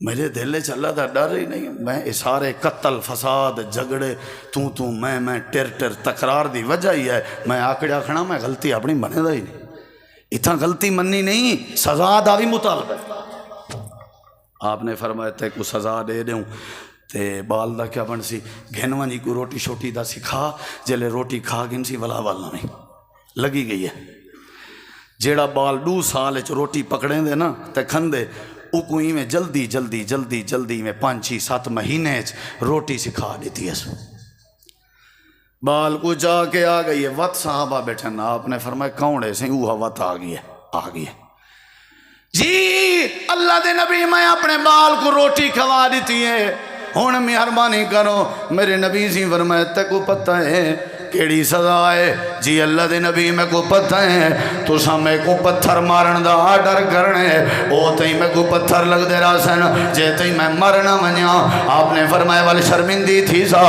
میرے دل چ اللہ دا ڈر ہی نہیں، میں سارے قتل فساد جھگڑے تو میں ٹر تکرار دی وجہ ہی ہے میں آکڑیا کھڑا میں غلطی اپنی منے دا ہی نہیں، اتنا غلطی مننی نہیں سزا دا بھی مطالبہ ہے۔ آپ نے فرمایا تے کو سزا دے دوں تے بال دا کیا بن سی گھنوان جی کو روٹی شوٹی دا سکھا جلے روٹی کھا گن سی ولا والا نہیں لگی گئی ہے جیڑا بال 2 سال روٹی پکڑیں دے نا تے کھندے او کوئی میں جلدی میں 5-6-7 مہینے روٹی سکھا دیتی ہے بال کو جا کے آ گئی ہے وقت صحابہ بیٹھن آپ نے فرمایا کون ہے سنگھ وہ وقت آ گئی ہے جی اللہ دے نبی میں اپنے بال کو روٹی کھوا دیتی ہے ہون مہربانی کرو میرے نبی سی فرمایا تے کو پتہ ہے کیڑی سزا ہے؟ جی اللہ دے نبی میں کو پتہ ہے تو سا میں کو پتھر مارن دا آڈر کرنے او تئی میں کو پتھر لگ دے رہا سن جے تئی میں مرنا منیا آپ نے فرمایا والی شرمندی تھی سا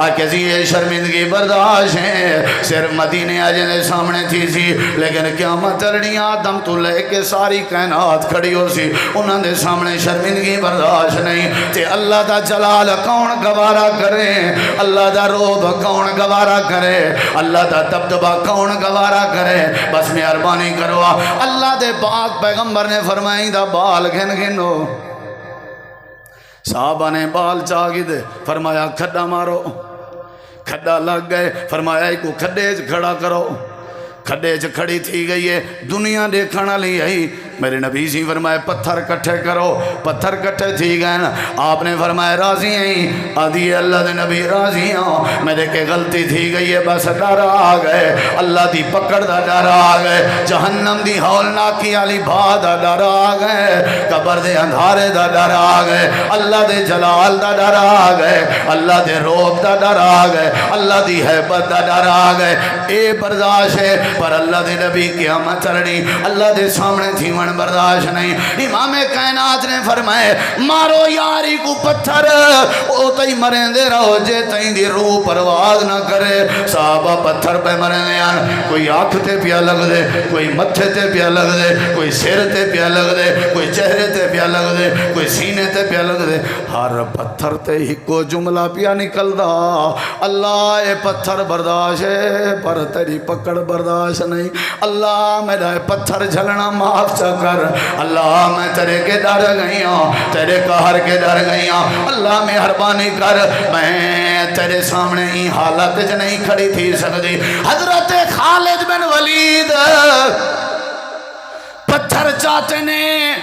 آکے سی یہ شرمندگی برداشت ہے صرف مدینے آجنے سامنے تھی سی لیکن قیامت ترنی آدم تو لے کے ساری کائنات کھڑی ہو سی انہوں نے سامنے شرمندگی برداشت نہیں تے اللہ دا جلال کون گوارا کرے اللہ دا روب کون گوارا کرے اللہ دا دبدبہ کون گوارا کرے بس مہربانی کرو اللہ دے پاک پیغمبر نے فرمائی دا بال گھنو صحابہ نے بال چاگی دے فرمایا کھڈا مارو کھڈا لگ گئے فرمایا ایک کو کھڈے کھڑا کرو کھڈے چ کھڑی تھی گئی ہے، دنیا دیکھن والی آئی۔ میرے نبی سی فرمائے پتھر کٹھے کرو، پتھر کٹھے تھی گئے نا۔ آپ نے فرمایا راضی ہیں؟ آدھی اللہ دے نبی راضی ہوں، میرے کے غلطی تھی گئی ہے، بس ڈر آ گئے، اللہ دی پکڑ دا ڈر آ گئے، جہنم دی ہولناکی والی بھا دا ڈر آ گئے، قبر دے اندھارے دا ڈر آ گئے، اللہ دے جلال دا ڈر آ گئے، اللہ دے روب دا ڈر آ گئے، اللہ دی حیبت دا ڈر آ گئے۔ اے برداشت ہے، پر اللہ دے نبی قیامت چڑھنی، اللہ دے سامنے تھیون برداشت نہیں۔ امام کائنات نے فرمائے مارو یاری کو پتھر، او تئی مریں دے رہو جے تئی دی روح پرواز نہ کرے۔ صحابہ پتھر پہ مریں دے آن، کوئی آنکھ تے پیا لگ دے، کوئی متھے تے پیا لگ دے، کوئی سر تے پیا لگ دے، کوئی چہرے تے پیا لگ دے، کوئی سینے تے پیا لگ دے، ہر پتھر تے ہی کو جملہ پیا نکل دا اللہ اے پتھر برداشت ہے پر تیری پکڑ برداشت نہیں۔ اللہ میرا پتھر جھلنا معاف چا کر، اللہ میں تیرے کے ڈر گئی ہوں، تیرے قہر کے ڈر گئی ہوں، اللہ مہربانی کر، میں تیرے سامنے ہی حالت جو نہیں کھڑی تھی سکتی۔ حضرت خالد بن ولید پتھر چاہتے نے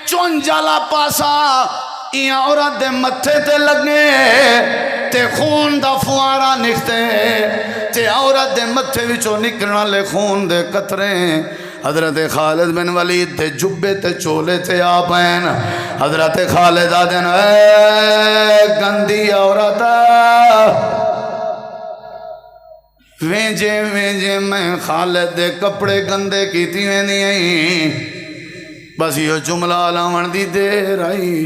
چون جالا پاسا ایاں عورت دے متھے تے لگے تے خون دا فوارا نکتے تے عورت دے متھے وچوں نکلنا لے خون دے قطرے۔ حضرت خالد بن ولید تے جبے تے چولے تے آپین، حضرت خالد آدن اے گندی عورت وینجے وینجے میں خالد دے کپڑے گندے کیتی ویندی آئی، بس یہ جملہ لاون دی دیر آئی۔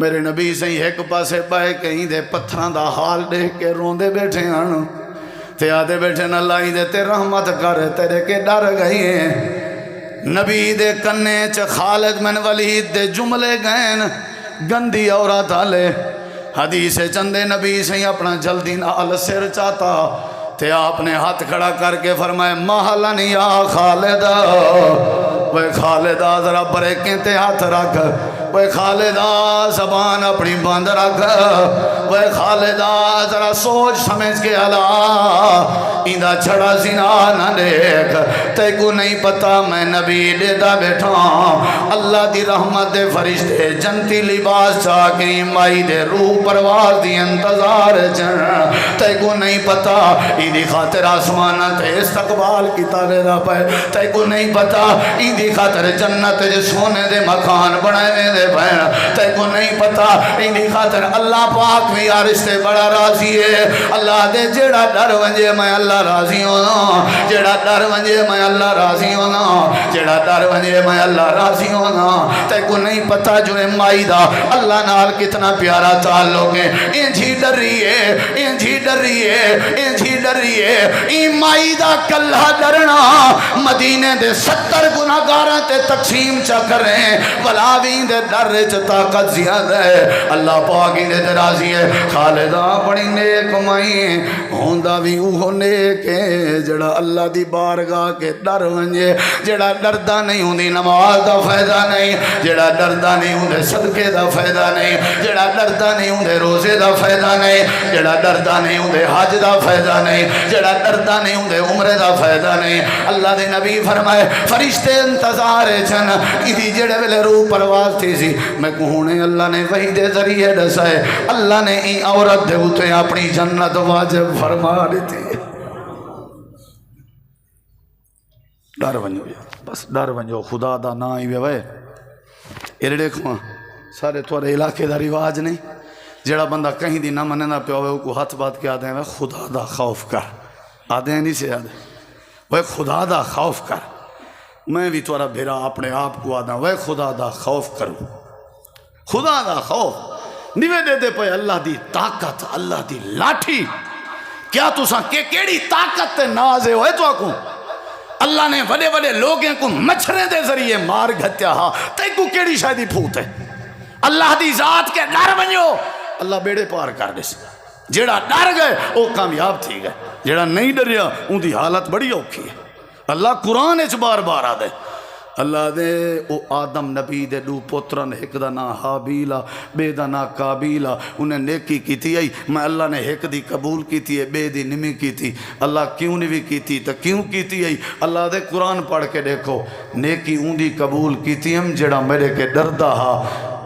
میرے نبی سے ایک پاسے بائے کہیں دے پتھران دا حال دیکھ کے روندے بیٹھے آنو تے آدھے بیٹھے نہ لائی دے تے رحمت کر تیرے کے ڈر گئی ہیں۔ نبی دے کنے چ خالد بن ولید دے جملے گئن گندی عورت آلے، حدیث چندے نبی سے اپنا جلدی نال سر چاہتا تے آپ نے ہاتھ کھڑا کر کے فرمائے محلن یا خالدہ، وہ خالدہ ذرا بریکیں تے ہاتھ رکھ، وہ خالدہ زبان اپنی بند رکھ، وہ خالدہ ذرا سوچ سمجھ کے اللہ ایندہ چھڑا زنا نہ دیکھ، تے کو نہیں پتا میں نبی دیدہ بیٹھا اللہ دی رحمت دے فرشتے جنتی لباس چاہ کے مائی دے روح پرواز دی انتظار چن، تے کو نہیں پتا ایدی خاطر آسمانہ تے استقبال کی تارے دا پہ، تے کو نہیں پتا ایدی خاطر جنت جے سونے دے مکان بڑھائے دے بہن، تے کو نہیں پتا ایدی خاطر اللہ پاک بھی آرشتے بڑا راضی ہے۔ اللہ دے جیڑا ڈر ونجے میں اللہ راضی ہونا، جیڑا ڈر ونجے میں اللہ راضی ہونا، جیڑا ڈر ونجے میں اللہ راضی ہونا، تے کو نہیں پتا جو مائی دا اللہ نال کتنا پیارا تعلق ہے۔ انجھی ڈر رہی ہے، انجھی ڈر رہی ہے، انجھی ڈر رہی ہے، این مائی دا کلہ ڈرنا مدینے دے 70 گناہگاراں تے تقسیم چا کریں، بلاوین دے ڈر چا طاقت زیادہ ہے۔ اللہ پاک ہی دے راضی ہے۔ خالدہ بڑی نیک مائی ہوندہ بھی اوہ نیک ہے جڑا اللہ دی بارگاہ کے ڈر ونجے، جڑا ڈردہ نہیں ہوندی نماز دا فائدہ نہیں، جڑا ڈردہ نہیں ہوندے صدقے دا فائدہ نہیں، جڑا ڈردہ نہیں ہوندے روزے دا فائدہ نہیں، جڑا ڈردہ نہیں ہوندے حج دا فائدہ نہیں، جڑا ڈردہ نہیں ہوندے عمرے دا فائدہ نہیں۔ اللہ دے نبی فرمائے فرشتے انتظار چھن ایدی جڑے ویلے روح پرواز تھی سی، میں کہونے اللہ نے وحی دے ذریعے دسائے، اللہ نے این عورت دے ہوتے اپنی جنت واجب فرما دیتی ہے۔ ڈر ونجو بس ڈر ونجو خدا دا نا ہی وے ایرے دیکھو سارے تھوڑے علاقے دا رواج نہیں، جڑا بندہ کہیں دی نہ مننا پہ ہوئے کو ہاتھ بات کے آدھے ہیں خدا دا خوف کر، آدھے ہیں نہیں سے آدھے وہ خدا دا خوف کر۔ میں بھی تھوڑا بھیرا اپنے آپ کو آدھا وہ خدا دا خوف کروں، خدا دا خوف نیوے دے دے پہ اللہ دی طاقت، اللہ دی لاٹھی، کیا تو ساں کیڑی طاقت تے نازے ہوئے تو آکوں اللہ نے بڑے بڑے لوگیں کو مچھریں دے ذریعے مار گھتیا ہاں تے کو کیڑی شاید پھوت ہے۔ اللہ دی ذات کے ڈر بنیو اللہ بیڑے پار کر دے، جیڑا ڈر گئے وہ کامیاب تھی گئے، جیڑا نہیں ڈریا ان دی حالت بڑی اوکھی ہے۔ اللہ قرآن اچ بار بار آ دے اللہ دے او آدم نبی دے دو پوترن، ایک دا نا حابیل بے دا نا قابیل، انہیں نیکی کیتی آئی، میں اللہ نے ایک دی قبول کیتی ہے بے دی نمی کیتی، اللہ کیوں نہیں بھی کیتی تو کیوں کیتی آئی؟ اللہ دے قرآن پڑھ کے دیکھو، نیکی اون دی قبول کیتی ہم جڑا میرے کے ڈردہ ہا،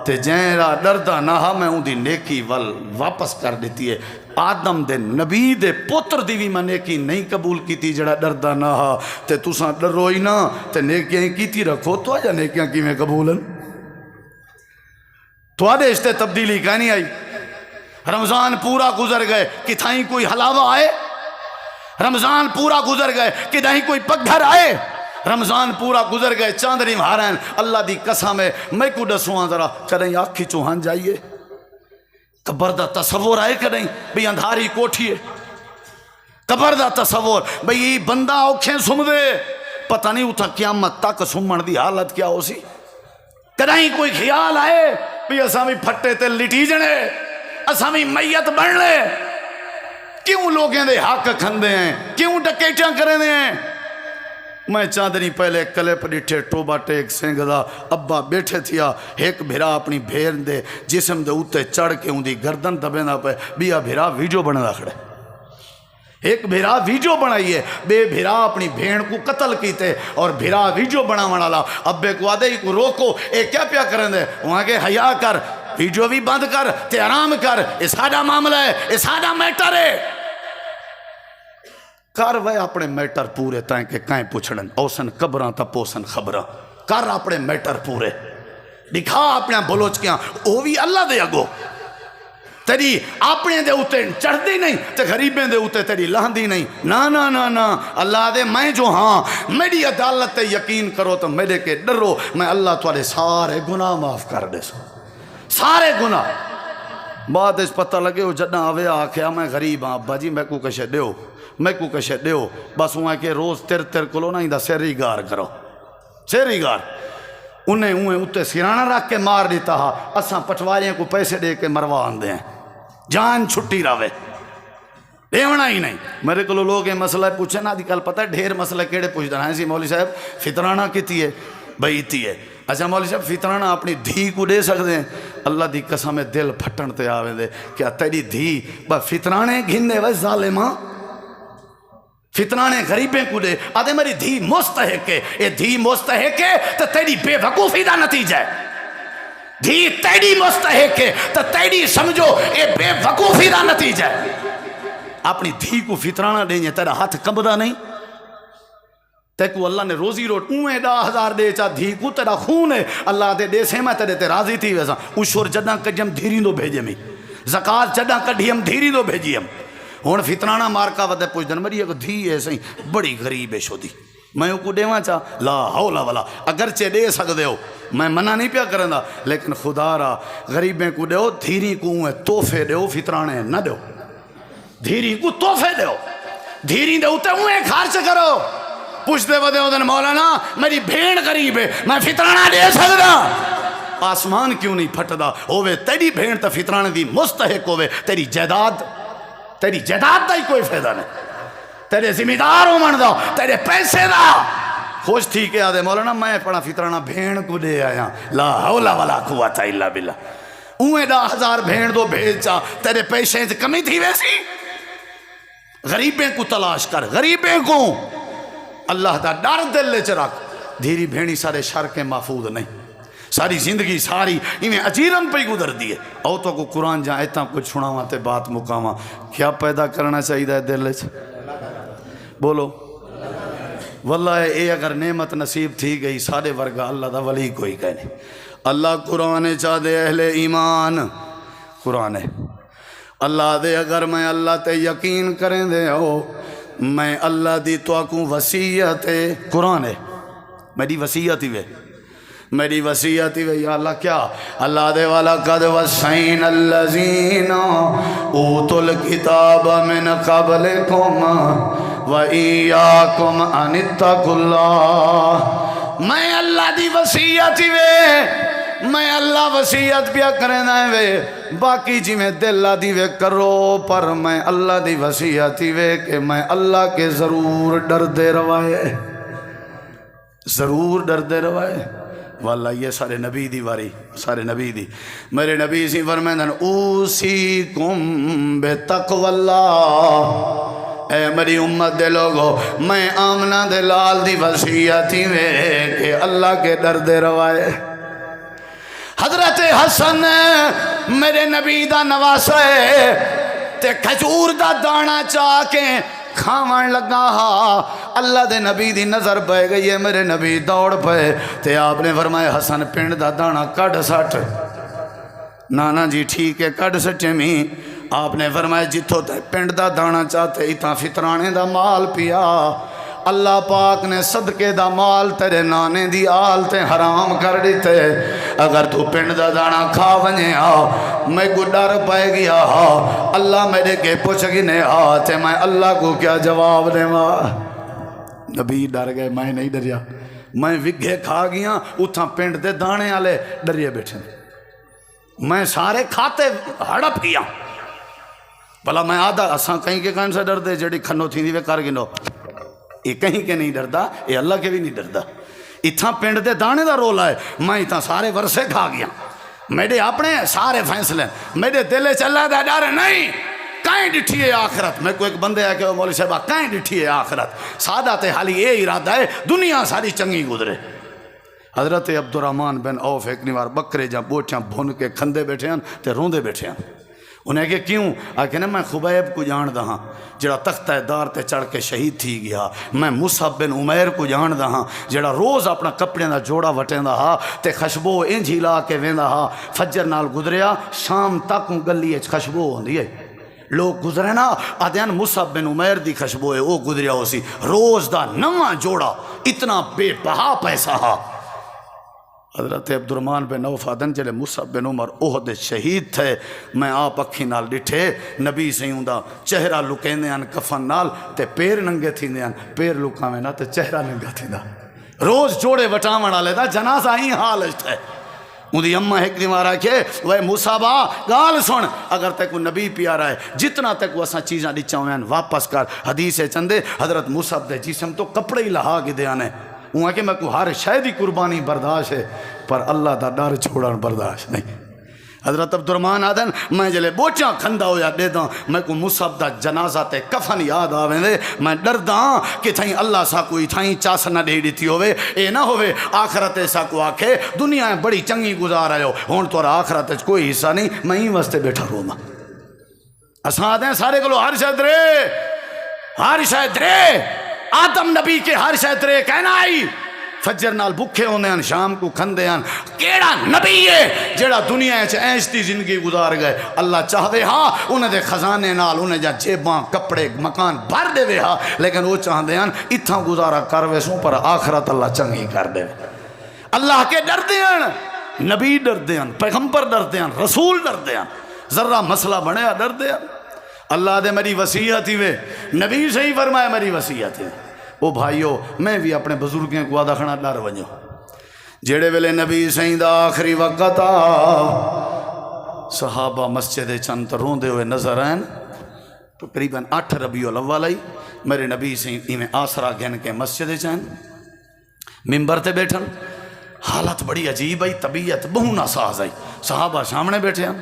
تے جیرا ڈردہ نہ ہا میں اون دی نیکی واپس کر دیتی ہے۔ آدم دے نبی دے پتر دی بھی میں نیکی نہیں قبول کیتی جڑا ڈردہ نہ ہا، تے تساں ڈرو ہی نہ تے نیکیاں ہی کیتی رکھو تو آجا نیکیاں کی میں قبولن تو آدھے اس تے تبدیلی کہنی آئی۔ رمضان پورا گزر گئے کتھائیں کوئی حلاوہ آئے، رمضان پورا گزر گئے کتھائیں کوئی پگھر آئے، رمضان پورا گزر گئے چاندری مہارین اللہ دی قسم ہے میں کو دسواں ذرا کدیں آنکھی چوہان جائیے قبر دا تصور آئے کدیں بھئی اندھاری کوٹھی ہے، قبر دا تصور بھئی بندہ اوکھیں سم دے پتہ نہیں اتھا قیامت تک سمن دی حالت کیا ہو سی، کدیں کوئی خیال آئے بھئی اساں بھی پھٹے تے لٹی جنے، اساں بھی میت بن لے، کیوں لوگیں دے حق کھندے ہیں، کیوں ڈکیٹیاں کریں دے ہیں؟ میں چاندنی پہلے کلپ ڈٹھے ٹوبا ٹیک سنگ دا ابا بیٹھے تھیا، ایک بھیرا اپنی بھین دے جسم دے اوتے چڑھ کے ان دی گردن دبینا پہ بیا بھیرا ویڈیو بنا کھڑے، ایک بھیرا ویڈیو بنائیے بے بھیرا اپنی بھین کو قتل کیتے اور بھیرا ویڈیو بنا منالا ابے کو آدھے کو روکو اے کیا پیا کریں دے وہاں کے حیاء کر ویڈیو بھی بند کر تے آرام کر، یہ ساڑا معاملہ ہے، یہ ساڑا میٹر ہے، کر وے اپنے میٹر پورے تائیں کہ کائیں پوچھڑن اوسن قبراں تا پوسن خبراں، کر اپنے میٹر پورے دکھا اپنے بلوچ کیاں او بھی اللہ دے اگو تیری اپنے دے اوتے چڑھ دی نہیں تے غریبیں دے اوتے تیری لہن دی نہیں، نا نا نا نا اللہ دے میں جو ہاں میری عدالت تے یقین کرو تو میرے کے ڈرو میں اللہ تھوڑے سارے گناہ معاف کر دے سو، سارے گناہ۔ بعد اس پتہ لگے ہو جدہ آوے آکھیا میں غریب ہاں ابا جی میں کو کشے دیو، میں کو کشے دیو، بس وہاں کے روز تیر کلو نا ہی سیری گار کرو، سیری گار انہیں اتے سرانہ رکھ کے مار دیتا ہا، اساں پٹواریاں کو پیسے دے کے مروان دیں جان چھٹی راوے دیونا ہی نہیں۔ میرے کو لوگ یہ مسئلہ پوچھے نا کل پتہ ہے ڈھیر مسئلہ کیڑے پوچھ دیں سی مولوی صاحب فطرانہ کتی ہے بھئی اتی ہے، اچھا مولوی صاحب فطرانہ اپنی دھی کو دے سکتے ہیں؟ اللہ دی قسم دل پھٹن تے آوے دے کیا تیری دھی با فطرانے گھنے وے ظالماں، فتنانے غریبیں کو دے آدھے میری دھی مستحق ہے، یہ دھی مستحق ہے تو تیری بے وقوفی دا نتیجہ ہے، دھی تیری مستحق ہے تو تیری سمجھو یہ بے وقوفی دا نتیجہ ہے۔ اپنی دھی کو فطرانہ دیں تیرا ہاتھ کمبدا نہیں، تے کو اللہ نے روزی روٹ اویں 10,000 دے چاہ دھی کو تیرا خون ہے اللہ دے دے سے میں تیرے تے راضی تھی ویسا اشور جدہ کجم دھیری دو بھیجے میں زکاة جدہ کڈھی ہم دھیری دو بھیجی ہم ہون فطرانہ مارکا ودے پوچھ دن میری ایک دھی ہے سہی بڑی غریب ہے شو دی میں کو دیواں چاہ لا حول ولا اگرچہ دے سکتے ہو میں منع نہیں پیا کرندا لیکن خدا را غریبیں کو دیو دھیری کو تحفے دیو فطرانے نہ دیو، دھیری کو تحفے دیو، دھیری دے ہوتے ہوئے خرچ کرو، پوچھتے ودے ہو دن مولانا میری بھیڑ غریب ہے میں فطرانہ دے سکتا، آسمان کیوں نہیں پھٹدا ہوئے تیری بھیڑ تا فطرانے دی مستحق ہوئے، تیری جائیداد دا ہی کوئی فائدہ نہیں، تیرے ذمہ دار ہو من دا تیرے پیسے دا خوش تھی کہ آدھے مولانا میں پڑا فطرانہ بھیڑ کو دے آیا لا حول ولا قوت الا باللہ اوہیں 10,000 بھیڑ دو بھیجا تیرے پیسے سے کمی تھی ویسی، غریبیں کو تلاش کر، غریبیں کو اللہ دا ڈر دل لے چرک، دھیری بھیڑی سارے شر کے محفوظ نہیں، ساری زندگی ساری انہیں اجیرن پہ گزر دیئے او تو کو قرآن جہاں ایتا کچھ چھوڑاواں تے بات مقاماں کیا پیدا کرنا چاہیے دل سے بولو واللہ اے اگر نعمت نصیب تھی گئی سارے ورگا اللہ دا ولی کوئی کہنے اللہ قرآن چاہ دے اہل ایمان قرآن اللہ دے اگر میں اللہ تے یقین کریں دے ہو میں اللہ دی تو آکوں وسیعت قرآن ہے میری وسیعت ہی میری وصیت ہے یا اللہ کیا اللہ دے والا قد وصین الذین اوتوا الکتاب من قبلکم وَإِيَّاكُمْ أَنِ اتَّقُوا اللَّهَ میں اللہ دی وصیت وے میں اللہ وصیت پیا کرنا ہے وے باقی جی میں دل دی وے کرو پر میں اللہ دی وصیت وے کہ میں اللہ کے ضرور ڈر دے روائے ضرور ڈردے روائے والا یہ سارے نبی دی واری سارے نبی دی میرے نبی سی فرمائیں اوصیکم بتقوی اللہ اے میری امت دے لوگو میں آمنہ دے لال دی وصیت ہی میں کہ اللہ کے ڈردے روائے حضرت حسن میرے نبی دا نواسا ہے تے کھجور دا دانا چاہ کے کھاون لگا ہا اللہ دے نبی دی نظر پہ گئی ہے میرے نبی دوڑ پہ تے آپ نے فرمایا حسن پنڈ دا دانا کڑ سٹ نانا جی ٹھیک ہے کڑ سٹے میں آپ نے فرمایا جتھو تے پنڈ دا دانا چاہتے اتنا فطرانے دا مال پیا اللہ پاک نے صدقے دا مال تیرے نانے دی آل تے حرام کر دیتے اگر تو پنڈ دا دانا کھا ونجے میں کو ڈر پائے گیا اللہ میرے کے پوچھ گنے تے میں اللہ کو کیا جواب دے نبی ڈر گئے میں نہیں ڈریا میں وگھے کھا گیا اتھا پنڈ دے دانے آلے ڈریے بیٹھے میں سارے کھاتے ہڑپ گیا بھلا میں آدھا اساں کہیں کے کہیں سے ڈر دے جڑی کھنو تھی دیوے کار گنو یہ کہیں کے نہیں ڈردا یہ اللہ کے بھی نہیں ڈردا اتھا پنڈ دے دانے دا رولا ہے میں اتھا سارے ورسے کھا گیا میرے اپنے سارے فیصلے میرے دلے چلا دا ڈر نہیں کہیں ڈٹھی ہے آخرت میں کوئی ایک بندے ہے کہ مولوی صاحبہ کہیں ڈٹھی ہے آخرت سادہ تے حالی یہ ارادہ ہے دنیا ساری چنگی گزرے حضرت عبدالرحمن بن عوف ایک نیوار بکرے جہاں بوچھاں بھون کے کھندے بیٹھے ہیں تے روندے بیٹھے ہیں انہیں کہ کیوں آکے نا میں خبیب کو جان دہاں جڑا تختہ دار تے چڑھ کے شہید تھی گیا میں مصعب بن عمیر کو جان دہاں جڑا روز اپنا کپڑے دا جوڑا وٹیں دا تے خشبو انج ہلا کے وین دا فجر نال گزریا شام تک گلی خشبو ہوندی ہے لوگ گزرے نا آدھیان مصعب بن عمیر دی خشبو ہے وہ گزریا ہو سی روز دا نواں جوڑا اتنا بے بہا پیسہ ہا حضرت عبدالرحمن بن عوف آدن جلے مصعب بن عمر احد شہید تھے میں آپ اکھی نال ڈٹھے نبی سیوں دا چہرہ لکیں دیاں کفن نال تے پیر ننگے تھی دیاں پیر لکاویں نا تے چہرہ ننگا تھی دا روز جوڑے وٹاوڑ آلے دا جنازہ ہی حالش تھے مودی اممہ ایک دیمارا کہ وہ مصعبہ گال سن اگر تے کو نبی پیارا ہے جتنا تے کو اساں چیزاں ڈچا ہوئے واپس کر حدیث چندے حضرت مصعب دے جسم تو کپڑے ہی لہا کے دیانے وہاں کہ میں کو ہر شاید ہی قربانی برداشت ہے پر اللہ دا ڈر چھوڑان برداشت نہیں حضرت عبدالرحمن آدن میں جلے بوچاں کھندا ہویا دے داں میں کو مصعب دا جنازہ تے کفن یاد آویں دے میں ڈر داں کہ تھائیں اللہ سا کوئی تھائیں چاس نہ دے دیتی ہوئے اے نہ ہوئے آخرت سا کو آکھے دنیا بڑی چنگی گزار آئے ہو ہون تو آخرت کوئی حصہ نہیں میں ہی واسطے بیٹھا روما اساں آدھیں سارے کلو ہر شاید رے آدم نبی کے ہر شاید رے کہنا آئی فجر نال بکھے ہونے ہیں شام کو کھندے ہیں کیڑا نبی ہے جیڑا دنیا ہے ایستی زندگی گزار گئے اللہ چاہتے ہاں انہیں دے خزانے نال انہیں جا جیباں کپڑے مکان بھر دے وے ہاں لیکن وہ چاہتے ہیں اتھا گزارا کر ویسوں پر آخرت اللہ چنگی کر دے اللہ کے ڈر دے ہیں نبی ڈر دے ہیں پیغمبر ڈر دے ہیں رسول ڈر دے ہیں ذرہ مسئلہ بنے ڈر دے ہیں اللہ دے میری وصیت ہی وے نبی سے ہی فرمایا میری وصیت ہی او بھائیو میں بھی اپنے بزرگیں کو آدھا کھنا ڈر ونجو جیڑے ویلے نبی سہیں دا آخری وقت صحابہ مسجد چند روندے ہوئے نظر آئیں تقریباً 8 ربیع الاول آئی میرے نبی سہیں ایمیں آسرا گھن کے مسجد چند ممبر تے بیٹھن حالت بڑی عجیب آئی طبیعت بہو ناساز آئی صحابہ سامنے بیٹھے ہیں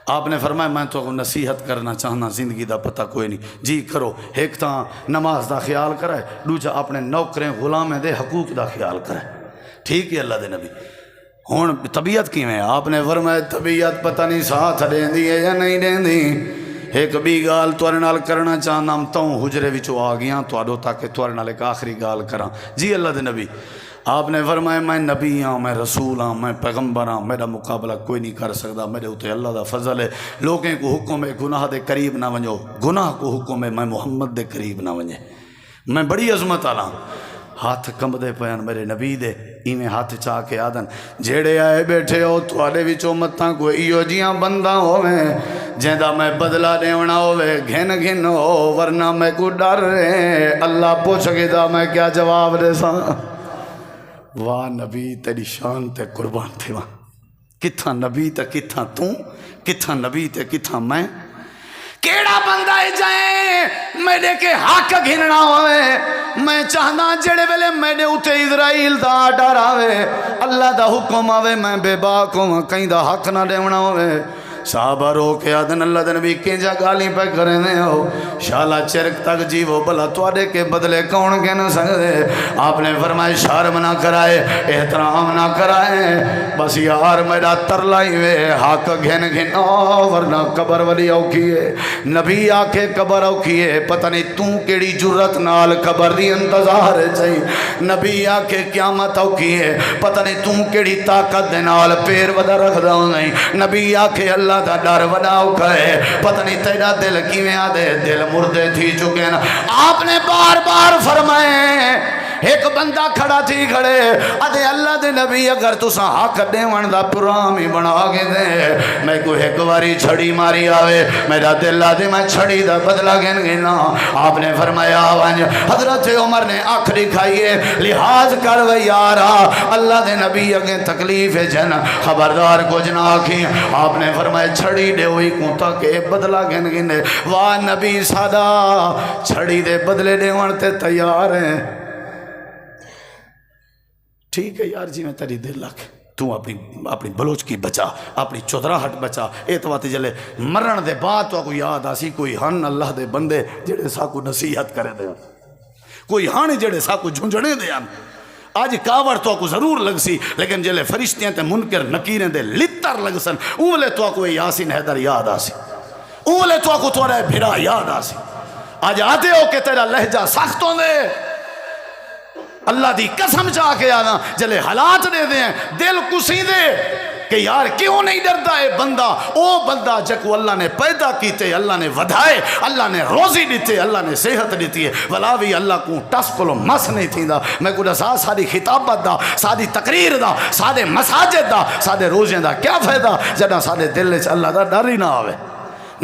آپ نے فرمایا میں تو نصیحت کرنا چاہنا زندگی دا پتہ کوئی نہیں جی کرو ایک تاں نماز دا خیال کرائے دوجا اپنے نوکریں غلامیں دے حقوق دا خیال کرائے ٹھیک ہے اللہ دے نبی ہون طبیعت کی میں آپ نے فرمایا طبیعت پتہ نہیں ساتھ دیں دی ہے یا نہیں دیں دی ایک بھی گال توارے نال کرنا چاہنا ہم تاؤں حجرے وچو آ گیا تو آڈو تاکہ توارے نال ایک آخری گال کرا جی اللہ دے نبی آپ نے فرمایا میں نبی ہاں میں رسول ہاں میں پیغمبر ہاں میرا مقابلہ کوئی نہیں کر سکتا میرے اتنے اللہ دا فضل ہے لوگیں کو حکم ہے گناہ دے قریب نہ ونجو گناہ کو حکم ہے میں محمد دے قریب نہ ونجے میں بڑی عظمت آلا ہاتھ کم دے پیان میرے نبی دے ایمیں ہاتھ چاہ کے آدن جیڑے آئے بیٹھے ہو توالے وچوں متاں کوئی ایو جیاں بندہ ہوئے جیندہ میں بدلہ دیونا ہوئے گھن ہو ورنہ میں کو ڈر رہے اللہ پوچھ گیا میں کیا جواب دے ساں واہ نبی تیری شان تے قربان تھے وہاں کتھا نبی تے کتھا توں کتھا نبی تے کتھا میں کیڑا بندہ ہے جائے میرے کے حق گھننا ہوئے میں چاہنا جڑے ویلے میرے اتے اسرائیل دا ڈر آوے اللہ دا حکم آوے میں بے باک ہوں کہیں دا حق نہ دیونا ہوئے صحابہ رو کے آدن اللہ دے نبی کی جا گالی پہ کریں دے ہو شالا چرک تک جیو بلا توڑے کے بدلے کون کے نہ سکتے آپ نے فرمائے شرم نہ کرائے احترام نہ کرائے بس یار میرا ترلائی وے حق گھن گھن ورنہ قبر والی اوکھی ہے نبی آکھے قبر اوکھی ہے پتہ نہیں توں کیڑی جرت نال قبر دی انتظار ہے چاہی نبی آکھے قیامت اوکھی ہے پتہ نہیں توں کیڑی طاقت دے نال پیر ودا رکھ دا نہیں نبی آکھے اللہ دا ڈر وڈاؤ کھائے پتہ نہیں تیرا دل کیویں آدھے دل مردے تھی چکے نا آپ نے بار بار فرمائے ایک بندہ کھڑا تھی کھڑے ادھے اللہ دے نبی اگر تسا حق دیوان دا پرام ہی بنا کے دے میں کوئی ایک واری چھڑی ماری آوے میرا دل آدھے میں چھڑی دا بدلہ گن گنا آپ نے فرمایا آوانج حضرت عمر نے آخری کھائیے لحاظ کر وے یارا اللہ دے نبی اگیں تکلیف ہے جن خبردار کو جنا آکھی آپ نے فرمایا چھڑی دے ہوئی کونتا کہ بدلہ گن گنے واہ نبی سادہ چھڑی دے بدلے دیوان تے تیار ہیں ٹھیک ہے یار جی میں تیری دل لکھ تو اپنی بلوچ کی بچا اپنی چودراہٹ بچا اعتواتی جلے مرن دے بعد تو کوئی یاد آسی کوئی ہن اللہ دے بندے جڑے ساکو نصیحت کرے دے کوئی ہن جڑے ساکو جھنجھنے دے آج کاوڑ تو کو ضرور لگ سی لیکن جلے فرشتیاں تے منکر نکیریں دے لتر لگ سن اولے تو کو یاسین حیدر یاد آسی اولے تو کو تھوڑا بھیڑا یاد آسی آج آتے ہو کہ تیرا لہجہ سختوں دے اللہ دی قسم چاہ کے آنا جلے حالات دے دیں دل کسی دے کہ یار کیوں نہیں ڈرتا ہے بندہ او بندہ جکو اللہ نے پیدا کیتے اللہ نے ودھائے اللہ نے روزی دیتے اللہ نے صحت دیتی ہے ولاوی اللہ کو ٹس کلو مس نہیں تھی دا میں کو دسا ساری خطابت دا ساری تقریر دا سارے مساجد دا سارے روزیں دا کیا فائدہ جدہ سارے دل چ اللہ دا ڈر ہی نہ آوے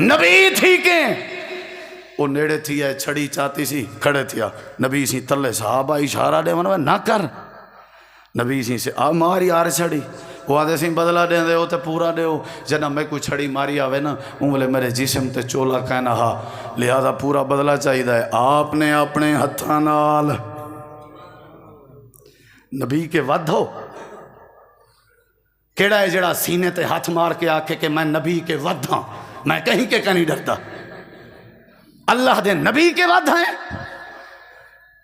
نبی تھی کہ وہ نیڑے تھی ہے چھڑی چاہتی سی کھڑے تھیا نبی سی تلے صحابہ اشارہ دے منوے نہ کر نبی سی سے ماری آر چھڑی وہ آدھے سی بدلہ دیں دے ہو تے پورا دے ہو جنہ میں کوئی چھڑی ماری آوے نا انگلے میرے جسم تے چولا کہنا ہا لہذا پورا بدلہ چاہی دا ہے آپ نے اپنے ہتھانال نبی کے ود ہو کیڑا ہے جڑا سینے تے ہاتھ مار کے آکھے کہ میں نبی کے ود ہاں میں کہیں کے نہیں ڈرتا اللہ دے نبی کے ود ہیں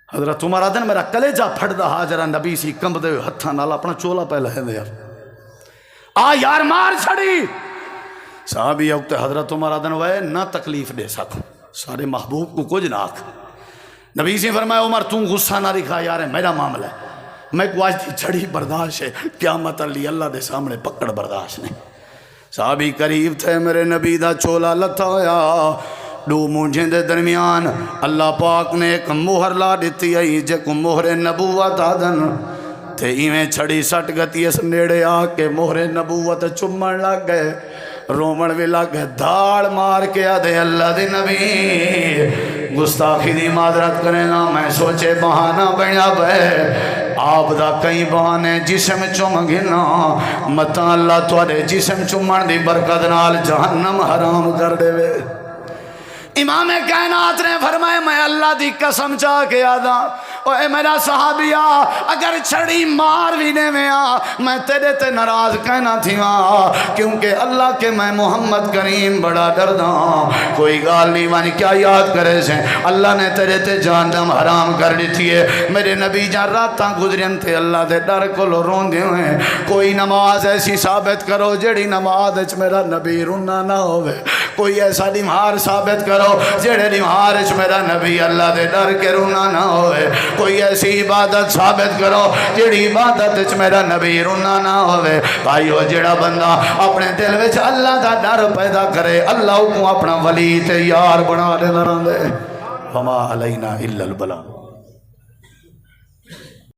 حضرت عمر آدن میرا کلیجہ پھڑ دا حاجرہ نبی سی کمب دے ہتھاں نالا اپنا چولا پہ لہے دے آ یار مار چھڑی صحابی وقت حضرت عمر آدن وے نہ تکلیف دے سکو سارے محبوب کو کچھ نہ آکھ نبی سی فرمایا عمر تم غصہ نہ دکھا یار میرا معاملہ ہے میں کو آج دی چھڑی برداشت ہے قیامت علی اللہ دے سامنے پکڑ برداشت نہیں صحابی قریب تھے میرے نبی دا چولا لتا ہویا دو مونجھیں دے درمیان اللہ پاک نے ایک مہر لا دیتی ہے جے کو مہر نبوت آدن تے ایویں چھڑی سٹ گتی اس نیڑے آ کے مہر نبوت چمن لگ گئے رومن بھی لگ گئے دھاڑ مار کے آدھے اللہ دے نبی گستاخی دی معذرت کرے نا میں سوچے بہانہ بنیا بے آپ دا کئی بہانے جسم چم گھنا متا اللہ توڑے جسم چمن دی برکت نال جہنم حرام کر دے وے امام کائنات نے فرمائے میں اللہ دی قسم چاہ کے آدھا اے میرا صحابیہ اگر چھڑی مار بھی نے میں میں تیرے تے ناراض کہنا تھی کیونکہ اللہ کے میں محمد کریم بڑا ڈردا کوئی گال نہیں وانی کیا یاد کرے سے اللہ نے تیرے تے جہنم حرام کر دیتی ہے میرے نبی جان راتاں گزرین تھے اللہ دے ڈر کو لو رون دے ہوئے کوئی نماز ایسی ثابت کرو جڑی نماز اچ میرا نبی رونا نہ ہوئے کوئی ایسا نمہار ثابت کرو جڑے نمہار اچ میرا نبی اللہ دے ڈر کے رونا نہ ہوئے کوئی ایسی عبادت ثابت کرو جڑی عبادت اچ میرا نبی رونا نہ ہوئے بھائیو جڑا بندہ اپنے دل وچ اللہ دا ڈر پیدا کرے اللہ کو اپنا ولی تے یار بنا دے نہ رہندے وما علینا الا البلاغ